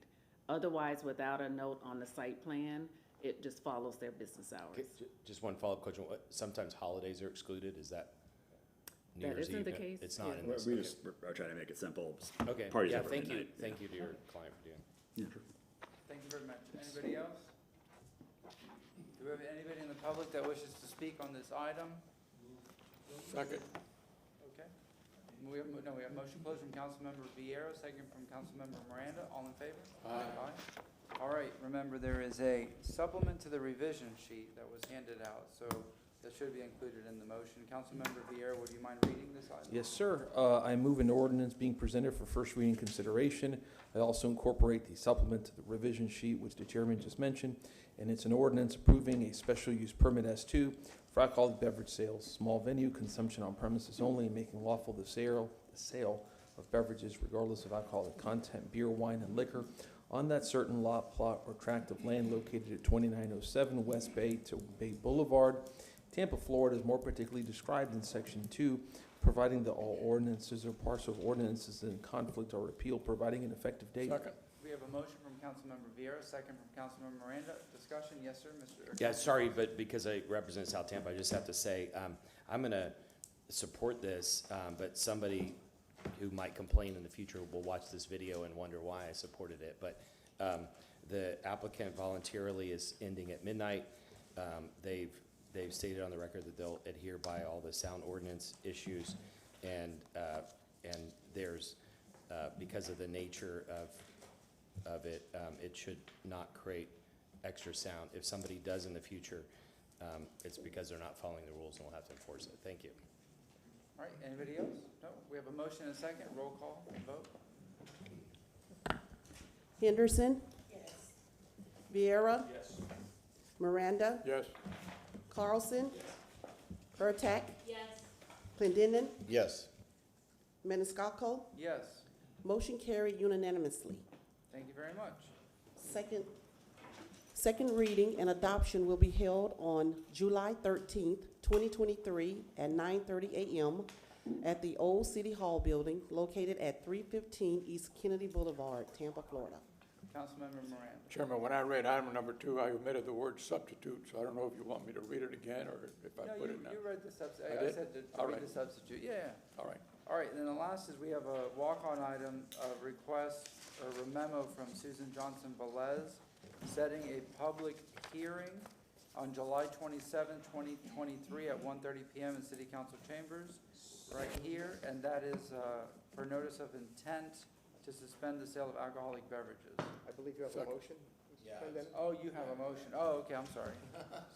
Otherwise, without a note on the site plan, it just follows their business hours. Okay, just one follow-up question. Sometimes holidays are excluded. Is that New Year's Eve? That isn't the case. It's not in this. We're trying to make it simple. Okay. Parties yeah, over thank midnight. you. Thank you to your client for doing it. Yeah, sure. Thank you very much. Anybody else? Do we have anybody in the public that wishes to speak on this item? Second. Okay. We have motion closed from Councilmember Vieira, second from Councilmember Miranda. All in favor? Aye. All right. Remember, there is a supplement to the revision sheet that was handed out, so that should be included in the motion. Councilmember Vieira, would you mind reading this item? Yes, sir. I move an ordinance being presented for first reading consideration. I also incorporate the supplement to the revision sheet, which the chairman just mentioned, and it's an ordinance approving a special use permit S2 for alcoholic beverage sales, small venue consumption on premises only, and making lawful the sale of beverages regardless of alcoholic content, beer, wine, and liquor on that certain lot, plot, or tract of land located at 2907 West Bay to Bay Boulevard, Tampa, Florida, is more particularly described in Section 2, providing that all ordinances or parts of ordinances in conflict are repealed, providing an effective date. Second. We have a motion from Councilmember Vieira, second from Councilmember Miranda. Discussion, yes, sir, Mr. Yeah, sorry, but because I represent South Tampa, I just have to say, I'm going to support this, but somebody who might complain in the future will watch this video and wonder why I supported it. But the applicant voluntarily is ending at midnight. They've stated on the record that they'll adhere by all the sound ordinance issues, and there's, because of the nature of it, it should not create extra sound. If somebody does in the future, it's because they're not following the rules, and we'll have to enforce it. Thank you. All right, anybody else? No, we have a motion and a second, roll call, vote. Henderson? Yes. Viera? Yes. Miranda? Yes. Carlson? Hurtak? Yes. Clendenin? Yes. Maniscalco? Yes, Motion carried unanimously. thank you very much. Second reading and adoption will be held on July 13th, 2023 at 9:30 a.m. at the Old City Hall Building located at 315 East Kennedy Boulevard, Tampa, Florida. Councilmember Moran. Chairman, when I read item number 2, I omitted the word substitute, so I don't know if you want me to read it again or if I No, put it now. you read the substitute. I I did? said to All read right. the substitute, yeah. All right. All right, and then the last is we have a walk-on item, a request, or a memo from Susan Johnson Velez, setting a public hearing on July 27, 2023 at 1:30 PM in City Council Chambers, right here, and that is for notice of intent to suspend the sale of alcoholic beverages. I believe you have a Second. motion, Mr. Clendenin? Oh, you have a motion. Oh, okay, I'm sorry.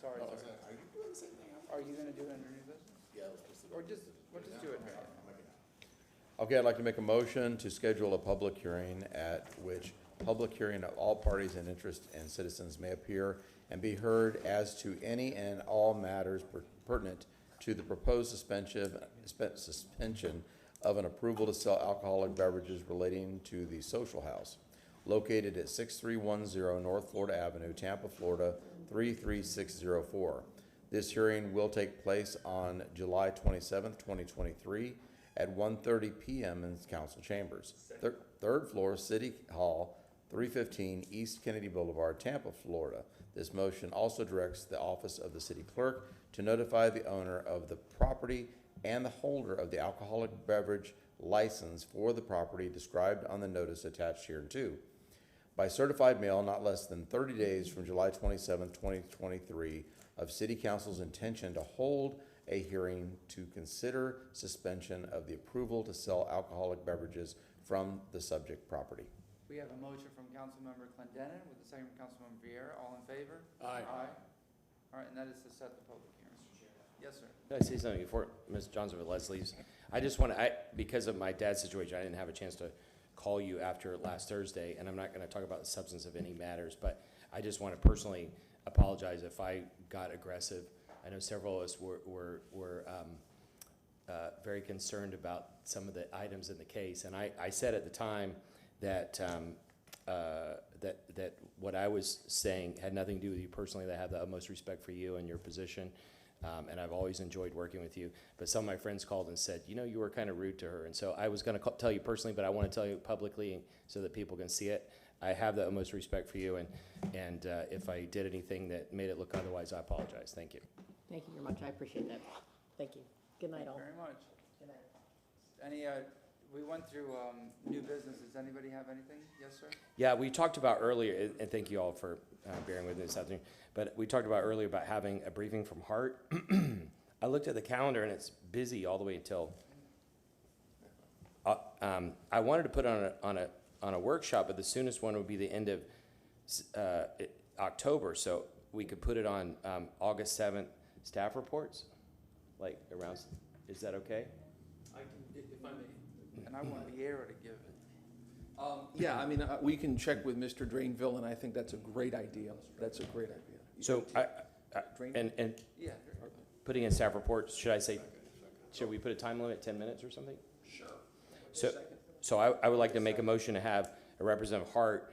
Sorry, Oh, sorry. Are you doing the same thing? Are you gonna do it under new business? Yeah. Or just, we'll just do it here. Okay, I'd like to make a motion to schedule a public hearing at which public hearing of all parties in interest and citizens may appear and be heard as to any and all matters pertinent to the proposed suspension of an approval to sell alcoholic beverages relating to the Social House located at 6310 North Florida Avenue, Tampa, Florida 33604. This hearing will take place on July 27th, 2023 at 1:30 p.m. in council chambers. Third floor, City Hall, 315 East Kennedy Boulevard, Tampa, Florida. This motion also directs the office of the city clerk to notify the owner of the property and the holder of the alcoholic beverage license for the property described on the notice attached hereto by certified mail not less than 30 days from July 27, 2023 of City Council's intention to hold a hearing to consider suspension of the approval to sell alcoholic beverages from the subject property. We have a motion from Councilmember Clendenin with a second from Councilmember Vieira. All in favor? Aye. All right, and that is to set the public hearing. Yes, sir. Can I say something before Ms. Johnson with Leslie's? I just want to, because of my dad's situation, I didn't have a chance to call you after last Thursday, and I'm not going to talk about the substance of any matters, but I just want to personally apologize if I got aggressive. I know several of us were very concerned about some of the items in the case, and I said at the time that that what I was saying had nothing to do with you personally, that I have the utmost respect for you and your position, and I've always enjoyed working with you. But some of my friends called and said, you know, you were kind of rude to her, and so I was going to tell you personally, but I want to tell you publicly so that people can see it. I have the utmost respect for you, and if I did anything that made it look otherwise, I apologize. Thank you. Thank you very much. I appreciate that. Thank you. Good night, all. Very much. Good night. Any, we went through new business. Does anybody have anything? Yes, sir? Yeah, we talked about earlier, and thank you all for bearing with me this afternoon, but we talked about earlier about having a briefing from Hart. I looked at the calendar, and it's busy all the way until, I wanted to put on a workshop, but the soonest one would be the end of October, so we could put it on August 7th staff reports, like around, is that okay? I can, if I may. And I want Vieira to give it. Yeah, I mean, we can check with Mr. Drainville, and I think that's a great idea. That's a great idea. So, and Yeah. putting in staff reports, should we put a time limit, 10 minutes or something? Sure. So I would like to make a motion to have a Representative Hart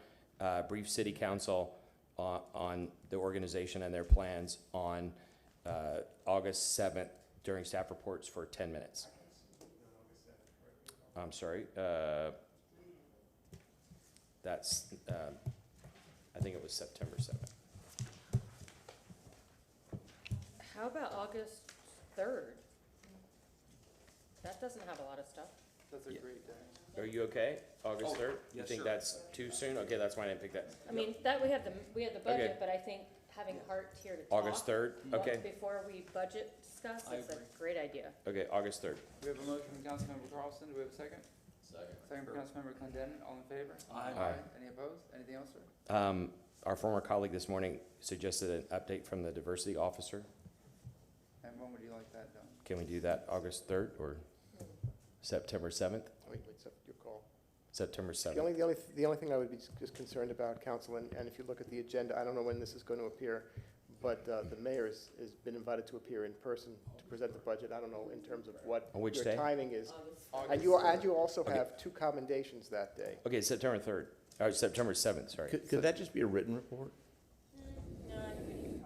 brief City Council on the organization and their plans on August 7th during staff reports for 10 minutes. I'm sorry. That's, I think it was September 7th. How about August 3rd? That doesn't have a lot of stuff. That's a Yeah. great day. Are you okay? August 3rd? You yes, think sir. that's too soon? Okay, that's why I didn't pick that. I mean, that, we have the Okay. budget, but I think having Hart here to talk. August 3rd? Okay. Before we budget discuss, I it's a agree. great idea. Okay, August 3rd. We have a motion from Councilmember Carlson. Do we have a second? Second from Councilmember Clendenin. All in favor? Aye. Any opposed? Anything else, sir? Our former colleague this morning suggested an update from the diversity officer. And when would you like that done? Can we do that August 3rd or September 7th? Wait, it's up to your call. September The 7th. only thing I would be just concerned about, Council, and if you look at the agenda, I don't know when this is going to appear, but the mayor has been invited to appear in person to present the budget. I don't know in terms of what On which your day? timing is. August And you also Okay. have two commendations that day. Okay, September 3rd. Or September 7th, sorry. Could that just be a written report?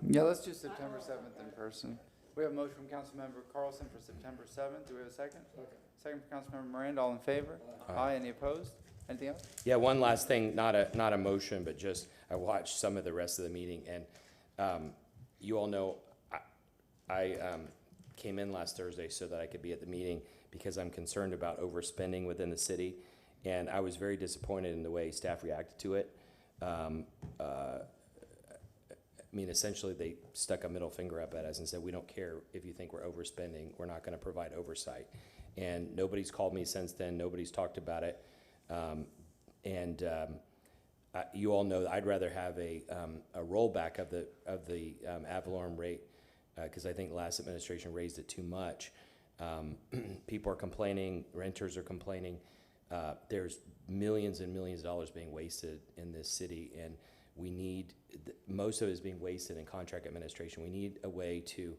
Yeah, let's do September 7th in person. We have a motion from Councilmember Carlson for September 7th. Do we have a second? Second from Councilmember Miranda. All in favor? Aye. Any opposed? Anything else? Yeah, one last thing, not a motion, but just, I watched some of the rest of the meeting, and you all know, I came in last Thursday so that I could be at the meeting because I'm concerned about overspending within the city, and I was very disappointed in the way staff reacted to it. I mean, essentially, they stuck a middle finger up at us and said, we don't care if you think we're overspending, we're not gonna provide oversight. And nobody's called me since then, nobody's talked about it. You all know that I'd rather have a rollback of the ad valorem rate, because I think the last administration raised it too much. People are complaining, renters are complaining. There's millions and millions of dollars being wasted in this city, and we need, most of it is being wasted in contract administration. We need a way to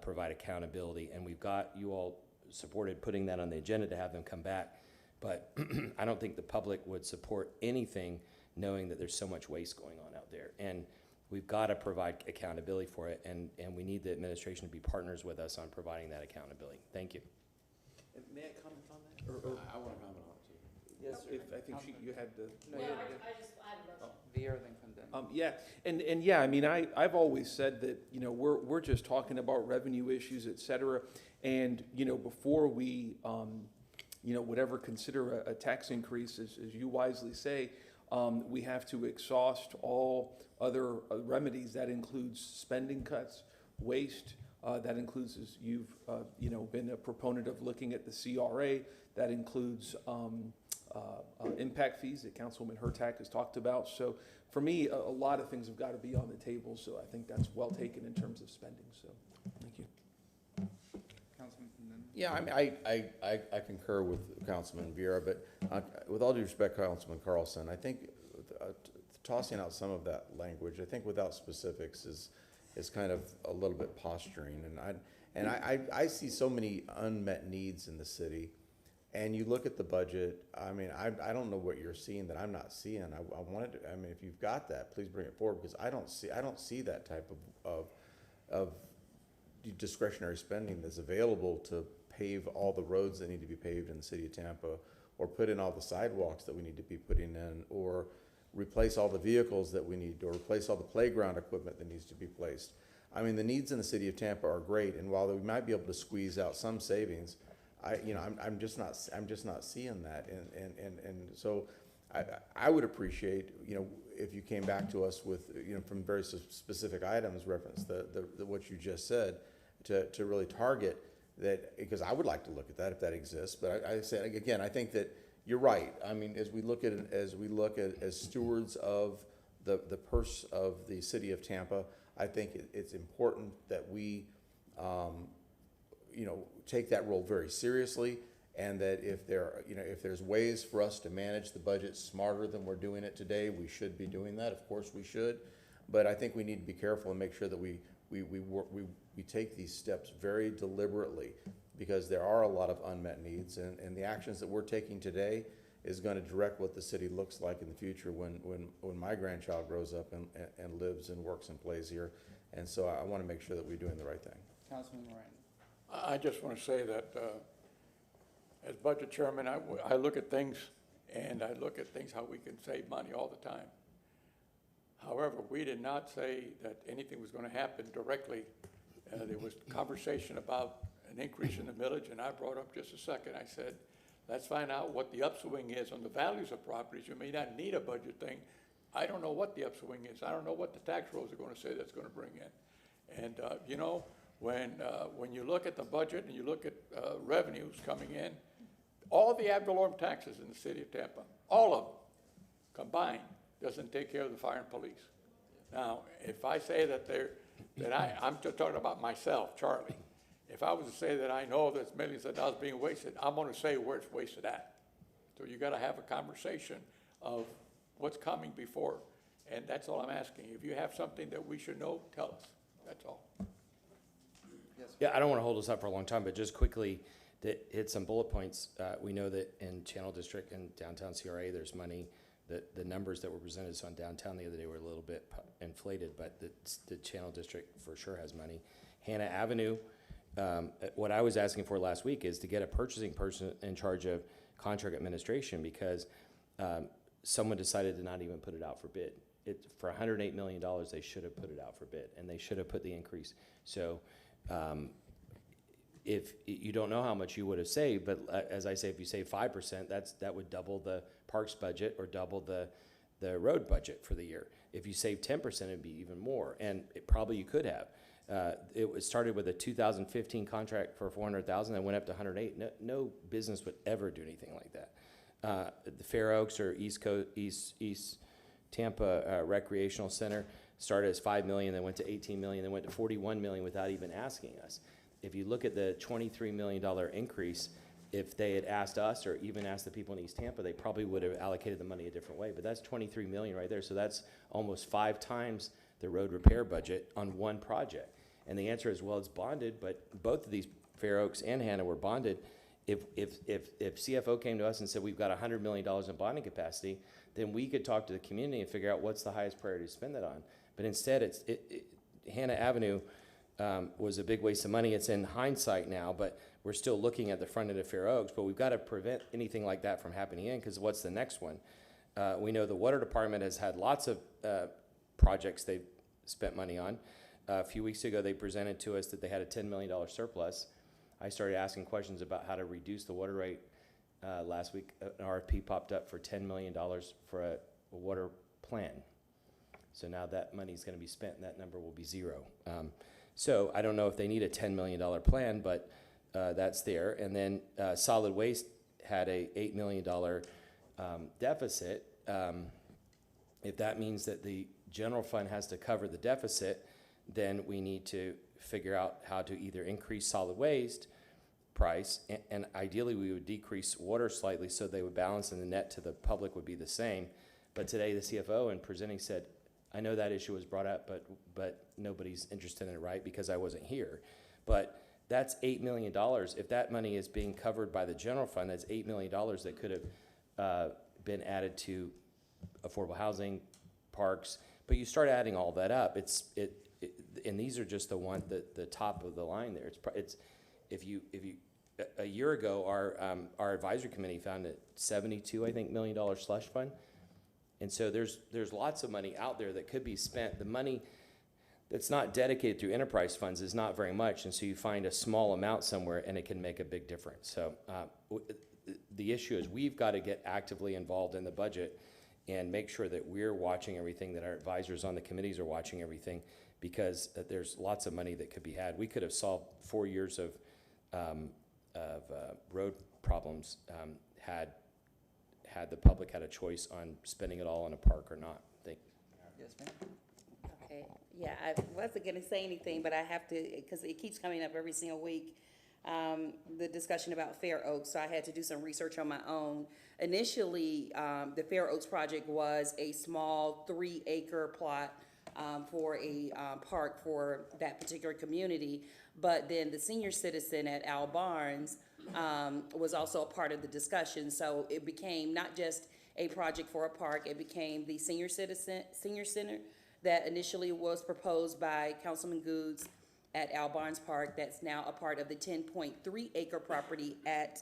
provide accountability, and we've got, you all supported putting that on the agenda to have them come back, but I don't think the public would support anything knowing that there's so much waste going on out there. And we've got to provide accountability for it, and we need the administration to be partners with us on providing that accountability. Thank you. May I comment on that? I want to comment on it too. Yes, if, I think you had the. No, Well, you- I had a motion. Vieira, then Clendenin. Yeah, and yeah, I mean, I've always said that, you know, we're just talking about revenue issues, et cetera. And, you know, before we, you know, would ever consider a tax increase, as you wisely say, we have to exhaust all other remedies. That includes spending cuts, waste, that includes, as you've, you know, been a proponent of looking at the CRA, that includes impact fees that Councilwoman Hurtak has talked about. So for me, a lot of things have got to be on the table, so I think that's well taken in terms of spending, so thank you. Councilman Clendenin. Yeah, I mean, I concur with Councilman Vieira, but with all due respect, Councilman Carlson, I think tossing out some of that language, I think without specifics is kind of a little bit posturing. And I see so many unmet needs in the city. And you look at the budget, I mean, I don't know what you're seeing that I'm not seeing. I wanted to, I mean, if you've got that, please bring it forward, because I don't see that type of discretionary spending that's available to pave all the roads that need to be paved in the city of Tampa, or put in all the sidewalks that we need to be putting in, or replace all the vehicles that we need, or replace all the playground equipment that needs to be placed. I mean, the needs in the city of Tampa are great, and while we might be able to squeeze out some savings, I'm just not seeing that, and so I would appreciate, you know, if you came back to us with, you know, from very specific items, reference the what you just said, to really target that, because I would like to look at that if that exists. But I say again, I think that you're right. I mean, as we look at as stewards of the purse of the city of Tampa, I think it's important that we, you know, take that role very seriously, and that if there's ways for us to manage the budget smarter than we're doing it today, we should be doing that. Of course, we should, but I think we need to be careful and make sure that we take these steps very deliberately, because there are a lot of unmet needs, and the actions that we're taking today is going to direct what the city looks like in the future when my grandchild grows up and lives and works and plays here. And so I want to make sure that we're doing the right thing. Councilman Miranda. I just want to say that as budget chairman, I look at things, and I look at things how we can save money all the time. However, we did not say that anything was going to happen directly. There was conversation about an increase in the millage, and I brought up just a second. I said, Let's find out what the upswing is on the values of properties. You may not need a budget thing. I don't know what the upswing is. I don't know what the tax rolls are gonna say that's gonna bring in. And, you know, when you look at the budget and you look at revenues coming in, all the ad valorem taxes in the city of Tampa, all of them combined, doesn't take care of the fire and police. Now, if I say I'm just talking about myself, Charlie. If I was to say that I know there's millions of dollars being wasted, I'm gonna say where it's wasted at. So you gotta have a conversation of what's coming before, and that's all I'm asking. If you have something that we should know, tell us, that's all. Yeah, I don't want to hold us up for a long time, but just quickly to hit some bullet points. We know that in Channel District and downtown CRA, there's money. The numbers that were presented on downtown the other day were a little bit inflated, but the Channel District for sure has money. Hannah Avenue, what I was asking for last week is to get a purchasing person in charge of contract administration, because someone decided to not even put it out for bid. For $108 million, they should have put it out for bid, and they should have put the increase. So if you don't know how much you would have saved, but as I say, if you save 5%, that would double the parks budget or double the road budget for the year. If you save 10%, it'd be even more, and probably you could have. It started with a 2015 contract for $400,000 and went up to $108. No business would ever do anything like that. The Fair Oaks or East Tampa Recreational Center started as $5 million, then went to $18 million, then went to $41 million without even asking us. If you look at the $23 million increase, if they had asked us or even asked the people in East Tampa, they probably would have allocated the money a different way. But that's $23 million right there. So that's almost 5 times the road repair budget on one project. And the answer is, well, it's bonded, but both of these, Fair Oaks and Hannah, were bonded. If CFO came to us and said, we've got $100 million in bonding capacity, then we could talk to the community and figure out what's the highest priority to spend that on. But instead, Hannah Avenue was a big waste of money. It's in hindsight now, but we're still looking at the front end of Fair Oaks, but we've got to prevent anything like that from happening in, because what's the next one? We know the water department has had lots of projects they've spent money on. A few weeks ago, they presented to us that they had a $10 million surplus. I started asking questions about how to reduce the water rate. Last week, an RFP popped up for $10 million for a water plan. So now that money's going to be spent, and that number will be zero. So I don't know if they need a $10 million plan, but that's there. And then solid waste had a $8 million deficit. If that means that the general fund has to cover the deficit, then we need to figure out how to either increase solid waste price, and ideally we would decrease water slightly so they would balance, and the net to the public would be the same. But today the CFO in presenting said, I know that issue was brought up, but nobody's interested in it, right? Because I wasn't here. But that's $8 million. If that money is being covered by the general fund, that's $8 million that could have been added to affordable housing, parks. But you start adding all that up, and these are just the top of the line there. If you a year ago, our advisory committee found a $72 million slush fund. And so there's lots of money out there that could be spent. The money that's not dedicated through enterprise funds is not very much, and so you find a small amount somewhere and it can make a big difference. So the issue is we've got to get actively involved in the budget and make sure that we're watching everything, that our advisors on the committees are watching everything, because there's lots of money that could be had. We could have solved 4 years of road problems had the public had a choice on spending it all on a park or not. Thank you. Yes, ma'am. Okay, yeah, I wasn't gonna say anything, but I have to, because it keeps coming up every single week, the discussion about Fair Oaks, so I had to do some research on my own. Initially, the Fair Oaks project was a small 3-acre plot for a park for that particular community, but then the senior citizen at Al Barnes was also a part of the discussion. So it became not just a project for a park, it became the senior center that initially was proposed by Councilman Goods at Al Barnes Park. That's now a part of the 10.3-acre property at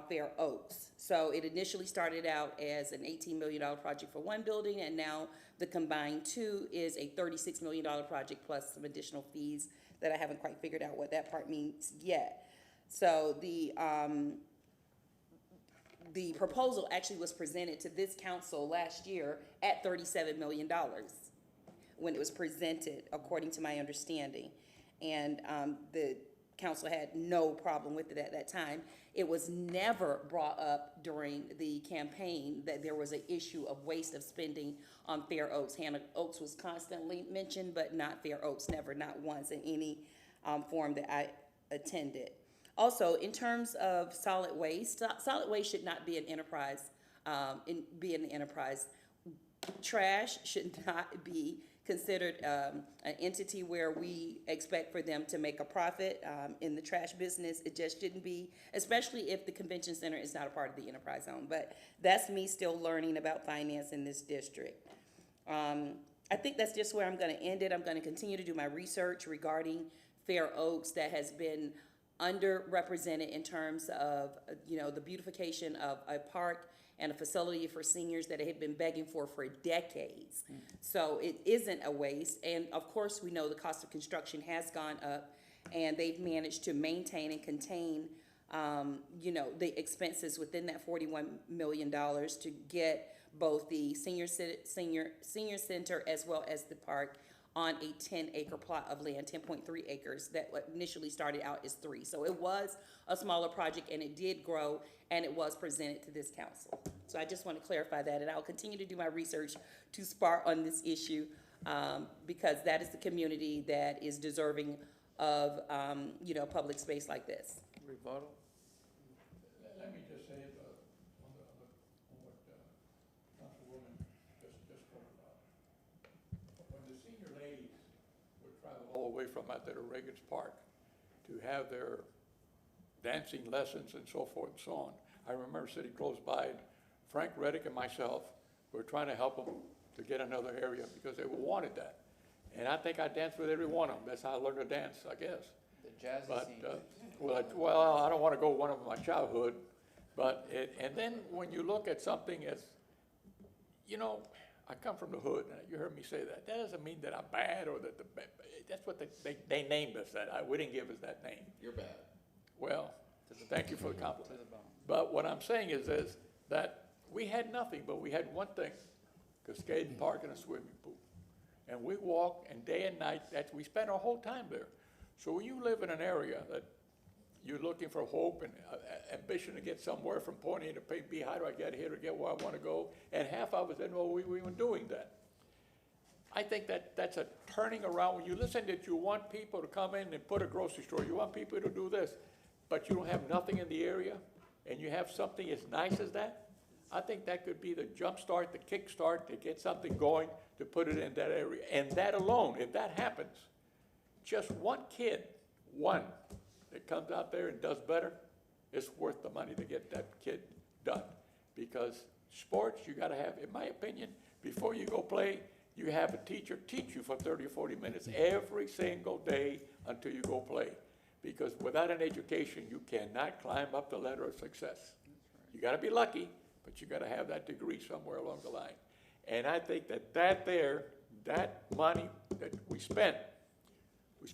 Fair Oaks. So it initially started out as an $18 million project for one building, and now the combined two is a $36 million project plus some additional fees that I haven't quite figured out what that part means yet. So the proposal actually was presented to this council last year at $37 million when it was presented, according to my understanding. And the council had no problem with it at that time. It was never brought up during the campaign that there was an issue of waste of spending on Fair Oaks. Hannah Oaks was constantly mentioned, but not Fair Oaks, never, not once in any forum that I attended. Also, in terms of solid waste should not be an enterprise, be in the enterprise. Trash should not be considered an entity where we expect for them to make a profit in the trash business. It just shouldn't be, especially if the convention center is not a part of the enterprise zone. But that's me still learning about finance in this district. I think that's just where I'm going to end it. I'm going to continue to do my research regarding Fair Oaks that has been underrepresented in terms of, the beautification of a park and a facility for seniors that they have been begging for decades. So it isn't a waste. And of course, we know the cost of construction has gone up, and they've managed to maintain and contain, the expenses within that $41 million to get both the senior center as well as the park on a 10-acre plot of land, 10.3 acres, that initially started out as 3. So it was a smaller project, and it did grow, and it was presented to this council. So I just want to clarify that, and I'll continue to do my research to spark on this issue because that is the community that is deserving of, public space like this. Rebuttal? Let me just say on what Councilwoman just spoke about. When the senior ladies would travel all the way from out there to Reagan's Park to have their dancing lessons and so forth and so on, I remember sitting close by, Frank Reddick and myself were trying to help them to get another area because they wanted that. And I think I danced with every one of them. That's how I learned to dance, I guess. The jazzy But, well, I don't want to go one of my childhood, but, and then when you look at something as, I come from the hood, and you heard me say that. That doesn't mean that I'm bad or that that's what they named us that. We didn't give us that name. You're bad. Well, thank you for the compliment. But what I'm saying is that we had nothing, but we had one thing, Cascade Park and a swimming pool. And we walked, and day and night, we spent our whole time there. So when you live in an area that you're looking for hope and ambition to get somewhere from point A to point B, how do I get here to get where I want to go? And half of us didn't know we were even doing that. I think that's a turning around. When you listen that you want people to come in and put a grocery store, you want people to do this, but you don't have nothing in the area, and you have something as nice as that, I think that could be the jump start, the kick start to get something going, to put it in that area. And that alone, if that happens, just one kid, that comes out there and does better, it's worth the money to get that kid done. Because sports, you gotta have, in my opinion, before you go play, you have a teacher teach you for 30 or 40 minutes every single day until you go play. Because without an education, you cannot climb up the ladder of success. You gotta be lucky, but you gotta have that degree somewhere along the line. And I think that money that we spent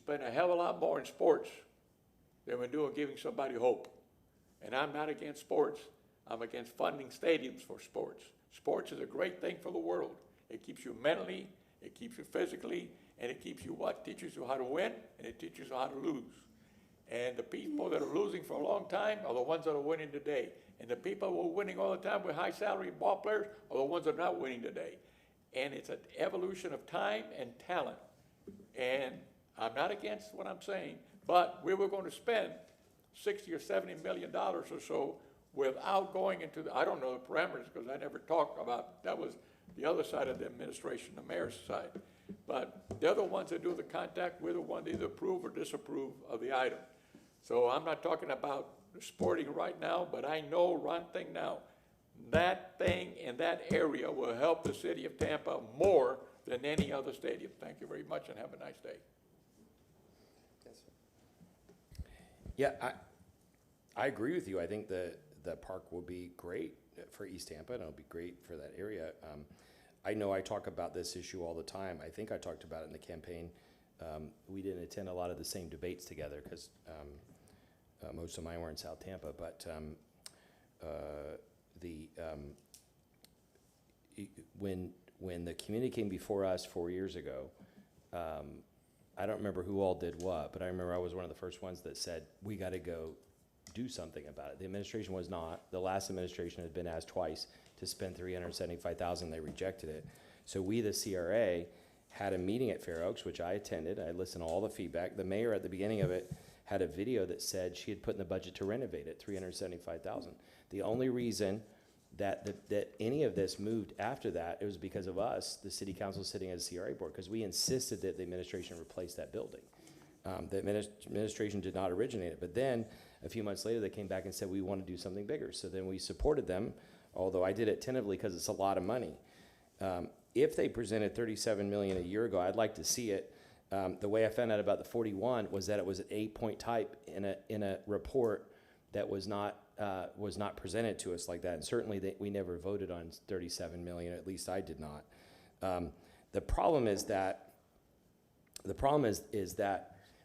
a hell of a lot more in sports than we do in giving somebody hope. And I'm not against sports. I'm against funding stadiums for sports. Sports is a great thing for the world. It keeps you mentally, it keeps you physically, and it keeps you what? Teaches you how to win, and it teaches you how to lose. And the people that are losing for a long time are the ones that are winning today. And the people who are winning all the time with high salary ball players are the ones that are not winning today. And it's an evolution of time and talent. And I'm not against what I'm saying, but we were going to spend $60 or $70 million or so without going into I don't know the parameters because I never talked about, that was the other side of the administration, the mayor's side. But they're the ones that do the contact. We're the ones that either approve or disapprove of the item. So I'm not talking about sporting right now, but I know one thing now. That thing in that area will help the city of Tampa more than any other stadium. Thank you very much and have a nice day. Yeah, I agree with you. I think the park will be great for East Tampa, and it'll be great for that area. I know I talk about this issue all the time. I think I talked about it in the campaign. We didn't attend a lot of the same debates together because most of mine were in South Tampa. But when the community came before us 4 years ago, I don't remember who all did what, but I remember I was one of the first ones that said, we got to go do something about it. The administration was not. The last administration had been asked twice to spend $375,000. They rejected it. So we, the CRA, had a meeting at Fair Oaks, which I attended. I listened to all the feedback. The mayor at the beginning of it had a video that said she had put in the budget to renovate it, $375,000. The only reason that any of this moved after that, it was because of us, the city council sitting as a CRA board, because we insisted that the administration replace that building. The administration did not originate it, but then a few months later they came back and said we want to do something bigger. So then we supported them, although I did it tentatively because it's a lot of money. If they presented $37 million a year ago, I'd like to see it. The way I found out about the 41 was that it was an 8-point type in a report that was not presented to us like that, and certainly we never voted on 37 million. At least I did not. The problem is that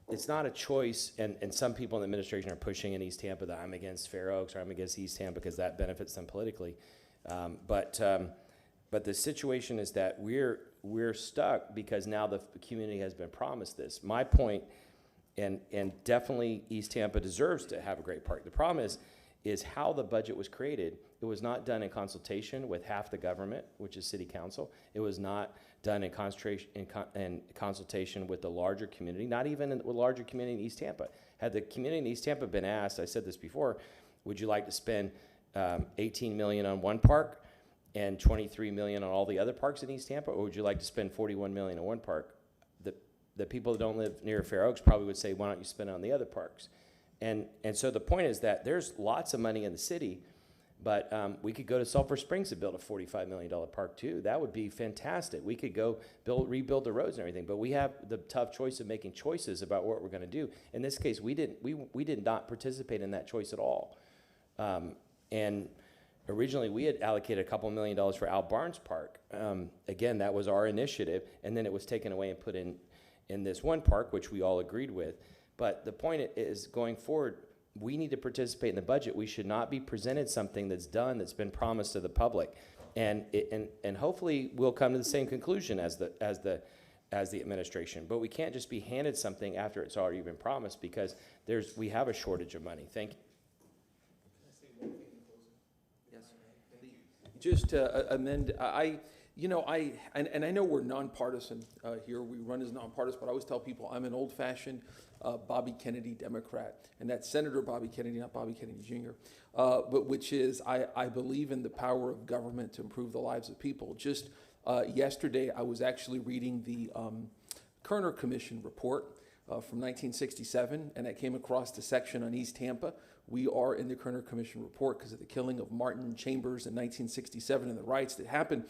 it's not a choice, and some people in the administration are pushing in East Tampa that I'm against Fair Oaks or I'm against East Tampa because that benefits them politically. But the situation is that we're stuck because now the community has been promised this. My point, and definitely East Tampa deserves to have a great park. The problem is how the budget was created. It was not done in consultation with half the government, which is city council. It was not done in consultation with the larger community, not even with the larger community in East Tampa. Had the community in East Tampa been asked, I said this before, would you like to spend 18 million on one park and 23 million on all the other parks in East Tampa, or would you like to spend 41 million on one park? The people that don't live near Fair Oaks probably would say, why don't you spend it on the other parks? And so the point is that there's lots of money in the city, but we could go to Sulphur Springs and build a $45 million park too. That would be fantastic. We could go rebuild the roads and everything, but we have the tough choice of making choices about what we're going to do. In this case, we did not participate in that choice at all. And originally, we had allocated a couple $1 million for Al Barnes Park. Again, that was our initiative, and then it was taken away and put in this one park, which we all agreed with. But the point is, going forward, we need to participate in the budget. We should not be presented something that's done, that's been promised to the public, and hopefully we'll come to the same conclusion as the administration. But we can't just be handed something after it's already been promised, because we have a shortage of money. Thank you. Just to amend, I know we're nonpartisan here. We run as nonpartisan, but I always tell people I'm an old-fashioned Bobby Kennedy Democrat, and that's Senator Bobby Kennedy, not Bobby Kennedy Jr., but which is I believe in the power of government to improve the lives of people. Just yesterday, I was actually reading the Kerner Commission report from 1967, and I came across the section on East Tampa. We are in the Kerner Commission report because of the killing of Martin Chambers in 1967 and the riots that happened.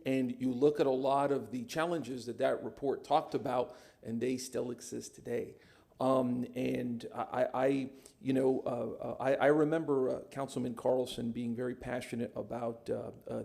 And you look at a lot of the challenges that report talked about, and they still exist today. And I remember Councilman Carlson being very passionate about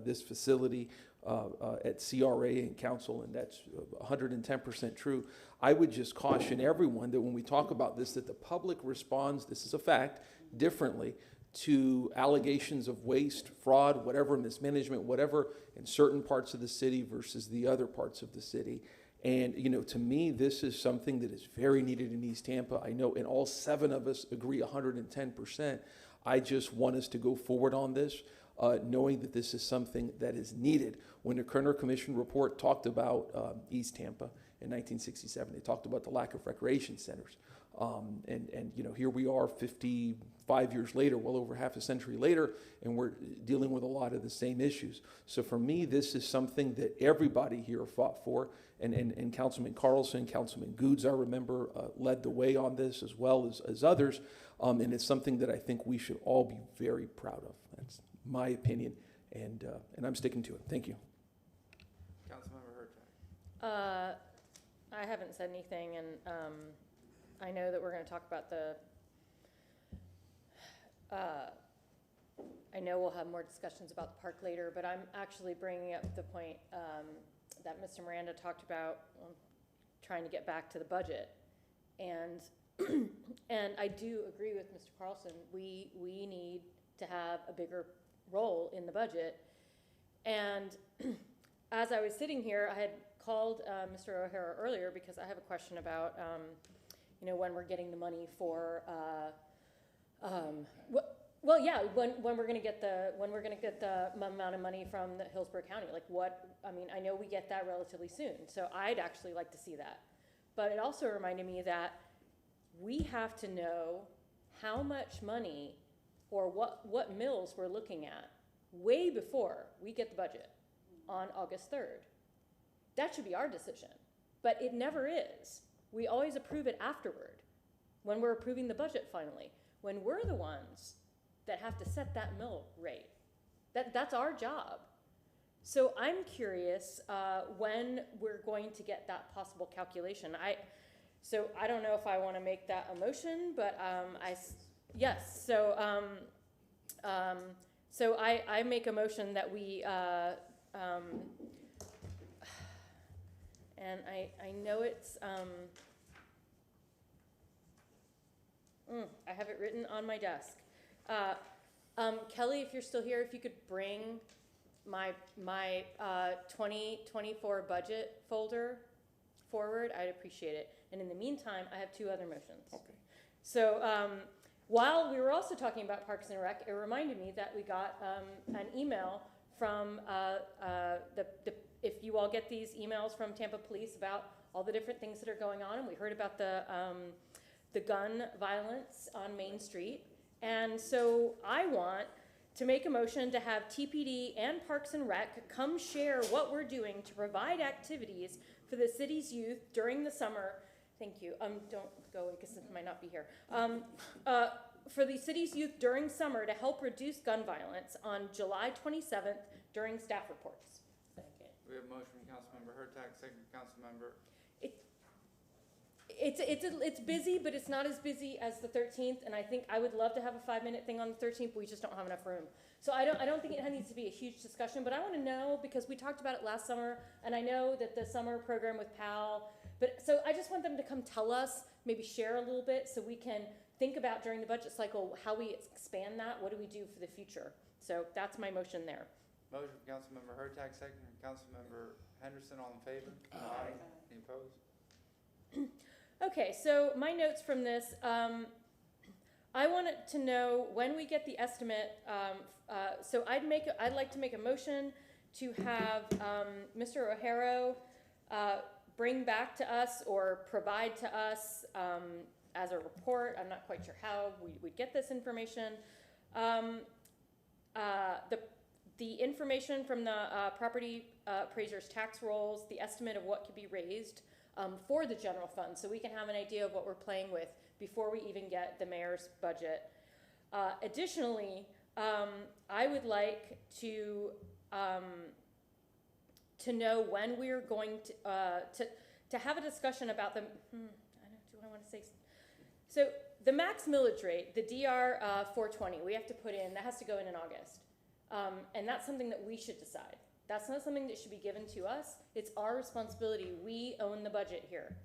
this facility at CRA and council, and that's 110% true. I would just caution everyone that when we talk about this, that the public responds, this is a fact, differently to allegations of waste, fraud, whatever, mismanagement, whatever, in certain parts of the city versus the other parts of the city. And, to me, this is something that is very needed in East Tampa. I know, and all 7 of us agree 110%. I just want us to go forward on this, knowing that this is something that is needed. When the Kerner Commission report talked about East Tampa in 1967, they talked about the lack of recreation centers. And here we are 55 years later, well over half a century later, and we're dealing with a lot of the same issues. So for me, this is something that everybody here fought for, and Councilman Carlson, Councilman Goods, I remember, led the way on this, as well as others, and it's something that I think we should all be very proud of. That's my opinion, and I'm sticking to it. Thank you. Councilmember Hurtak. I haven't said anything, and I know that we're going to talk about I know we'll have more discussions about the park later, but I'm actually bringing up the point that Mr. Miranda talked about, trying to get back to the budget. And and I do agree with Mr. Carlson. We need to have a bigger role in the budget. And as I was sitting here, I had called Mr. O'Hara earlier because I have a question about, when we're getting the money for, well, yeah, when we're gonna get the amount of money from the Hillsborough County, I know we get that relatively soon, so I'd actually like to see that. But it also reminded me that we have to know how much money or what mills we're looking at way before we get the budget on August 3rd. That should be our decision, but it never is. We always approve it afterward, when we're approving the budget finally, when we're the ones that have to set that mill rate. That's our job. So I'm curious when we're going to get that possible calculation. So I don't know if I want to make that a motion, but yes. So I make a motion that we and I know it's I have it written on my desk. Kelly, if you're still here, if you could bring my 2024 budget folder forward, I'd appreciate it. And in the meantime, I have two other motions. Okay. So while we were also talking about Parks and Rec, it reminded me that we got an email from if you all get these emails from Tampa Police about all the different things that are going on, and we heard about the gun violence on Main Street. And so I want to make a motion to have TPD and Parks and Rec come share what we're doing to provide activities for the city's youth during the summer. Thank you. Don't go away because it might not be here. For the city's youth during summer to help reduce gun violence on July 27th during staff reports. Second. We have a motion from Councilmember Hurtak, second from Councilmember. It's busy, but it's not as busy as the 13th, and I think I would love to have a 5-minute thing on the 13th, but we just don't have enough room. So I don't think it needs to be a huge discussion, but I want to know, because we talked about it last summer, and I know that the summer program with PAL, but so I just want them to come tell us, maybe share a little bit, so we can think about during the budget cycle how we expand that, what do we do for the future. So that's my motion there. Motion from Councilmember Hurtak, second from Councilmember Henderson, all in favor? Aye. Any opposed? Okay, so my notes from this, I wanted to know when we get the estimate. So I'd like to make a motion to have Mr. O'Hara bring back to us or provide to us as a report. I'm not quite sure how we'd get this information. The information from the property appraiser's tax rolls, the estimate of what could be raised for the general fund, so we can have an idea of what we're playing with before we even get the mayor's budget. Additionally, I would like to know when we're going to have a discussion about the. Do I want to say? So the max millage rate, the DR 420, we have to put in. That has to go in August, and that's something that we should decide. That's not something that should be given to us. It's our responsibility. We own the budget here.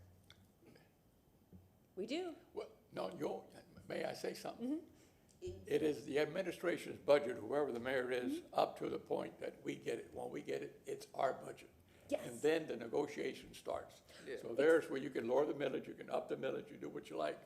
We do. Well, no, may I say something? Mm-hmm. It is the administration's budget, whoever the mayor is, up to the point that we get it. When we get it, it's our budget. Yes. And then the negotiation starts. Yeah. So there's where you can lower the millage, you can up the millage, you do what you like.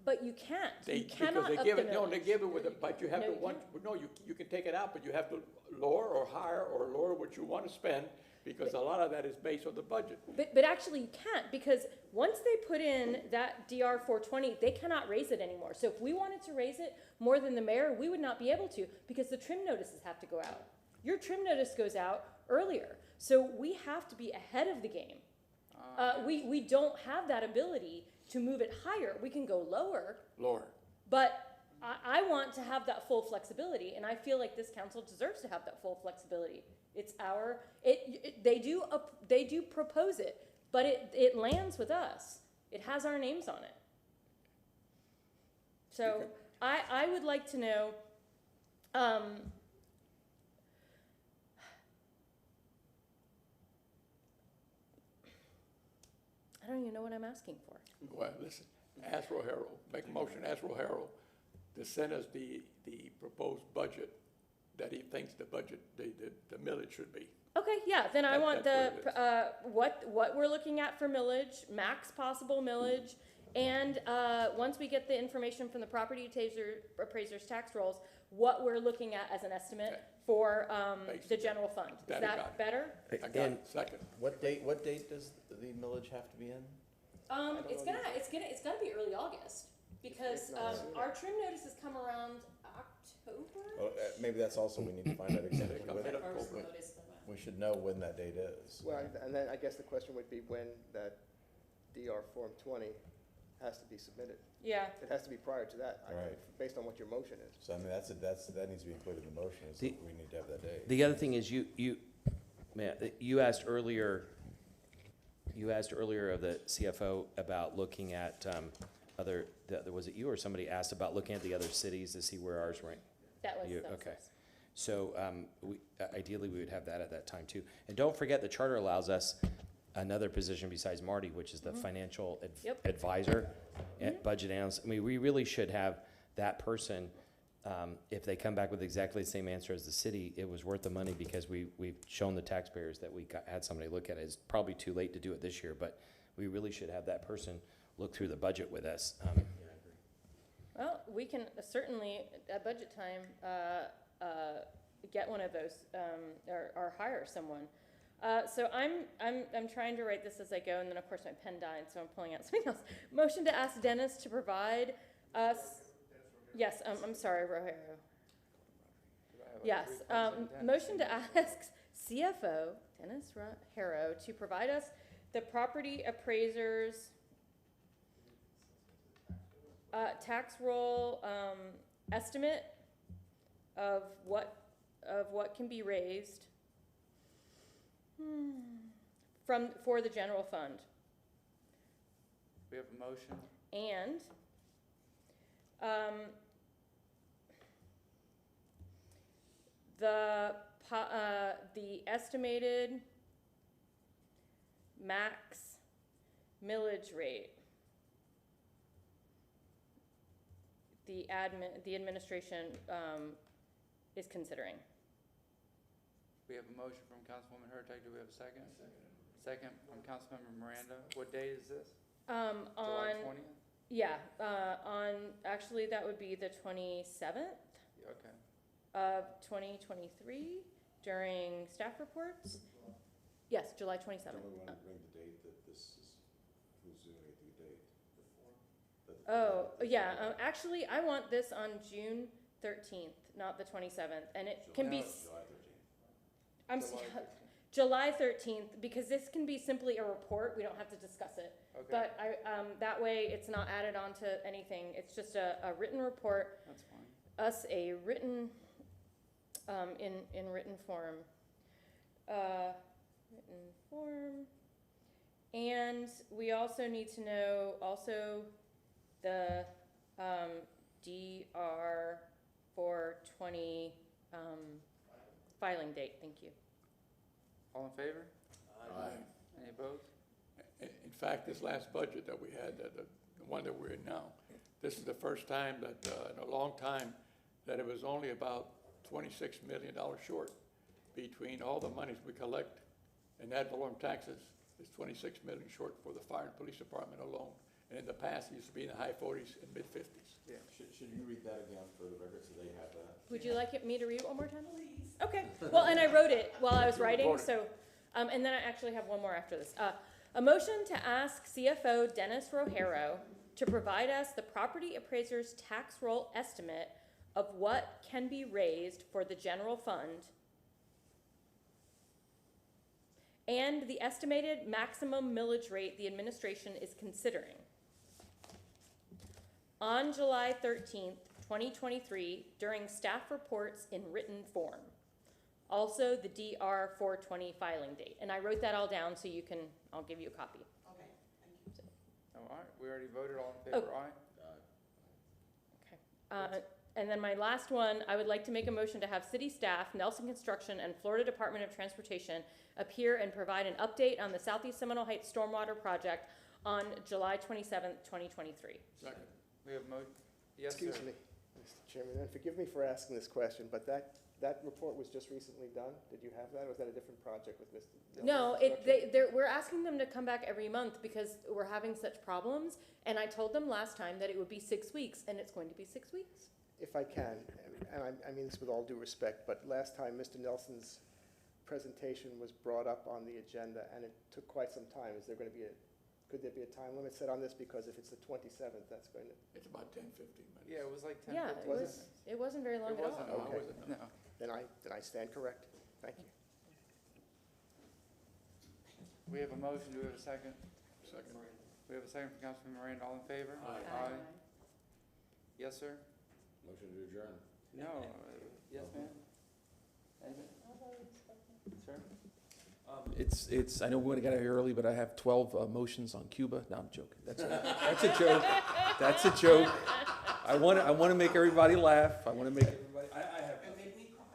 But you can't. You cannot because they up give the it. No, millage. they give it with it, but you have No, to you want. No, you can take it out, but you have to lower or higher or lower what you want to spend, because a lot of that is based on the budget. But actually you can't, because once they put in that DR 420, they cannot raise it anymore. So if we wanted to raise it more than the mayor, we would not be able to, because the trim notices have to go out. Your trim notice goes out earlier. So we have to be ahead of the game. We don't have that ability to move it higher. We can go lower. But I want to have that full flexibility, and I feel like this council deserves to have that full flexibility. It's they do propose it, but it lands with us. It has our names on it. So I would like to know, I don't even know what I'm asking for. Well, listen, ask O'Hara, make a motion, ask O'Hara to send us the proposed budget that he thinks the budget, the millage should be. Okay, yeah, then I want the, that's what we're looking at for millage, max possible millage, and, once we get the information from the property appraiser's tax rolls, what we're looking at as an estimate for, the general fund. Is That I got that it. better? I got And it. Second. What date does the millage have to be in? It's gonna be early August, because, our trim notices come around October. Well, maybe that's also, we need to find out exactly when. First notice. We should know when that date is. Well, and then I guess the question would be when that DR Form 20 has to be submitted. Yeah. It has to be prior to that, Right. based on what your motion is. So I mean, that needs to be included in the motion, is that we need to have that date. The other thing is you asked earlier of the CFO about looking at was it you or somebody asked about looking at the other cities to see where ours rank? That was, Okay. So ideally, we would have that at that time too. And don't forget, the charter allows us another position besides Marty, which is the financial advisor at budget analyst. I mean, we really should have that person. If they come back with exactly the same answer as the city, it was worth the money because we've shown the taxpayers that we had somebody look at it. It's probably too late to do it this year, but we really should have that person look through the budget with us. well, we can certainly, at budget time, get one of those, or hire someone. So I'm trying to write this as I go, and then of course my pen died, so I'm pulling out something else. Motion to ask Dennis to provide us, yes, I'm sorry, Rohero. Yes, motion to ask CFO Dennis Rohero to provide us the property appraiser's tax roll estimate of what can be raised for the general fund. We have a motion. And the estimated max millage rate, the administration is considering. We have a motion from Councilwoman Hurtak. Do we have a second? Second from Councilmember Miranda. What date is this? July 20th? Yeah, actually that would be the 27th. Okay. Of 2023 during staff reports. Yes, July 27th. Don't we want to bring the date that this is, who's doing the date? Oh, yeah, actually, I want this on June 13th, not the 27th, and it can be. July 13th, because this can be simply a report, we don't have to discuss it. Okay. But that way, it's not added on to anything, it's just a written report. That's fine. Us a written, in written form. Written form. And we also need to know the DR 420 filing date. Thank you. All in favor? Aye. Any opposed? In fact, this last budget that we had, the one that we're in now, this is the first time that, in a long time, that it was only about $26 million short between all the monies we collect and ad valorem taxes. It's $26 million short for the fire and police department alone. And in the past, it used to be in the high 40s and mid 50s. Yeah. Should you read that again for the record so they have that? Would you like me to read it one more time? Please. Okay. Well, and I wrote it while I was writing, so, and then I actually have one more after this. A motion to ask CFO Dennis Rohero to provide us the property appraiser's tax roll estimate of what can be raised for the general fund and the estimated maximum millage rate the administration is considering. On July 13th, 2023, during staff reports in written form. Also, the DR 420 filing date. And I wrote that all down so you can, I'll give you a copy. Okay, thank you. All right, we already voted. All in favor, aye? Okay. And then my last one, I would like to make a motion to have city staff, Nelson Construction, and Florida Department of Transportation appear and provide an update on the Southeast Seminole Heights Stormwater Project on July 27th, 2023. We have motion. Yes, Excuse sir. me, Mr. Chairman, and forgive me for asking this question, but that that report was just recently done? Did you have that, or was that a different project with Mr. Nelson's No, construction? we're asking them to come back every month because we're having such problems. And I told them last time that it would be 6 weeks, and it's going to be 6 weeks. If I can, and I mean this with all due respect, but last time Mr. Nelson's presentation was brought up on the agenda, and it took quite some time. Is there going to be could there be a time limit set on this? Because if it's the 27th, that's going to... It's about 10, 15 minutes. Yeah, it was like 10, Yeah, 15 it wasn't very long It at wasn't, all. no, Okay. no. Then I stand correct. Thank you. We have a motion, do we have a second? Second. We have a second from Councilman Miranda, all in favor? Aye. Yes, sir? Motion to adjourn. No, yes, ma'am? Anything? Sir? It's, I know we would've got here early, but I have 12 motions on Cuba. No, I'm joking. That's a joke. That's a joke. I want to make everybody laugh. I want to make everybody, I have. And make me cry.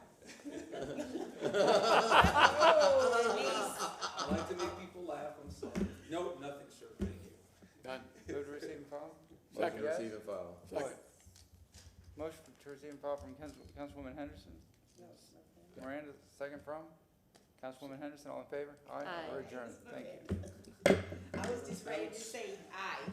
I like to make people laugh. I'm sorry. No, nothing, sir. Thank you. Done. Move to receive and file? Motion to Yes? receive and file. Second. Motion to receive and file from Councilwoman Henderson? Miranda, second from? Councilwoman Henderson, all in favor? Aye. We're adjourned. Thank you. I was just ready to say aye.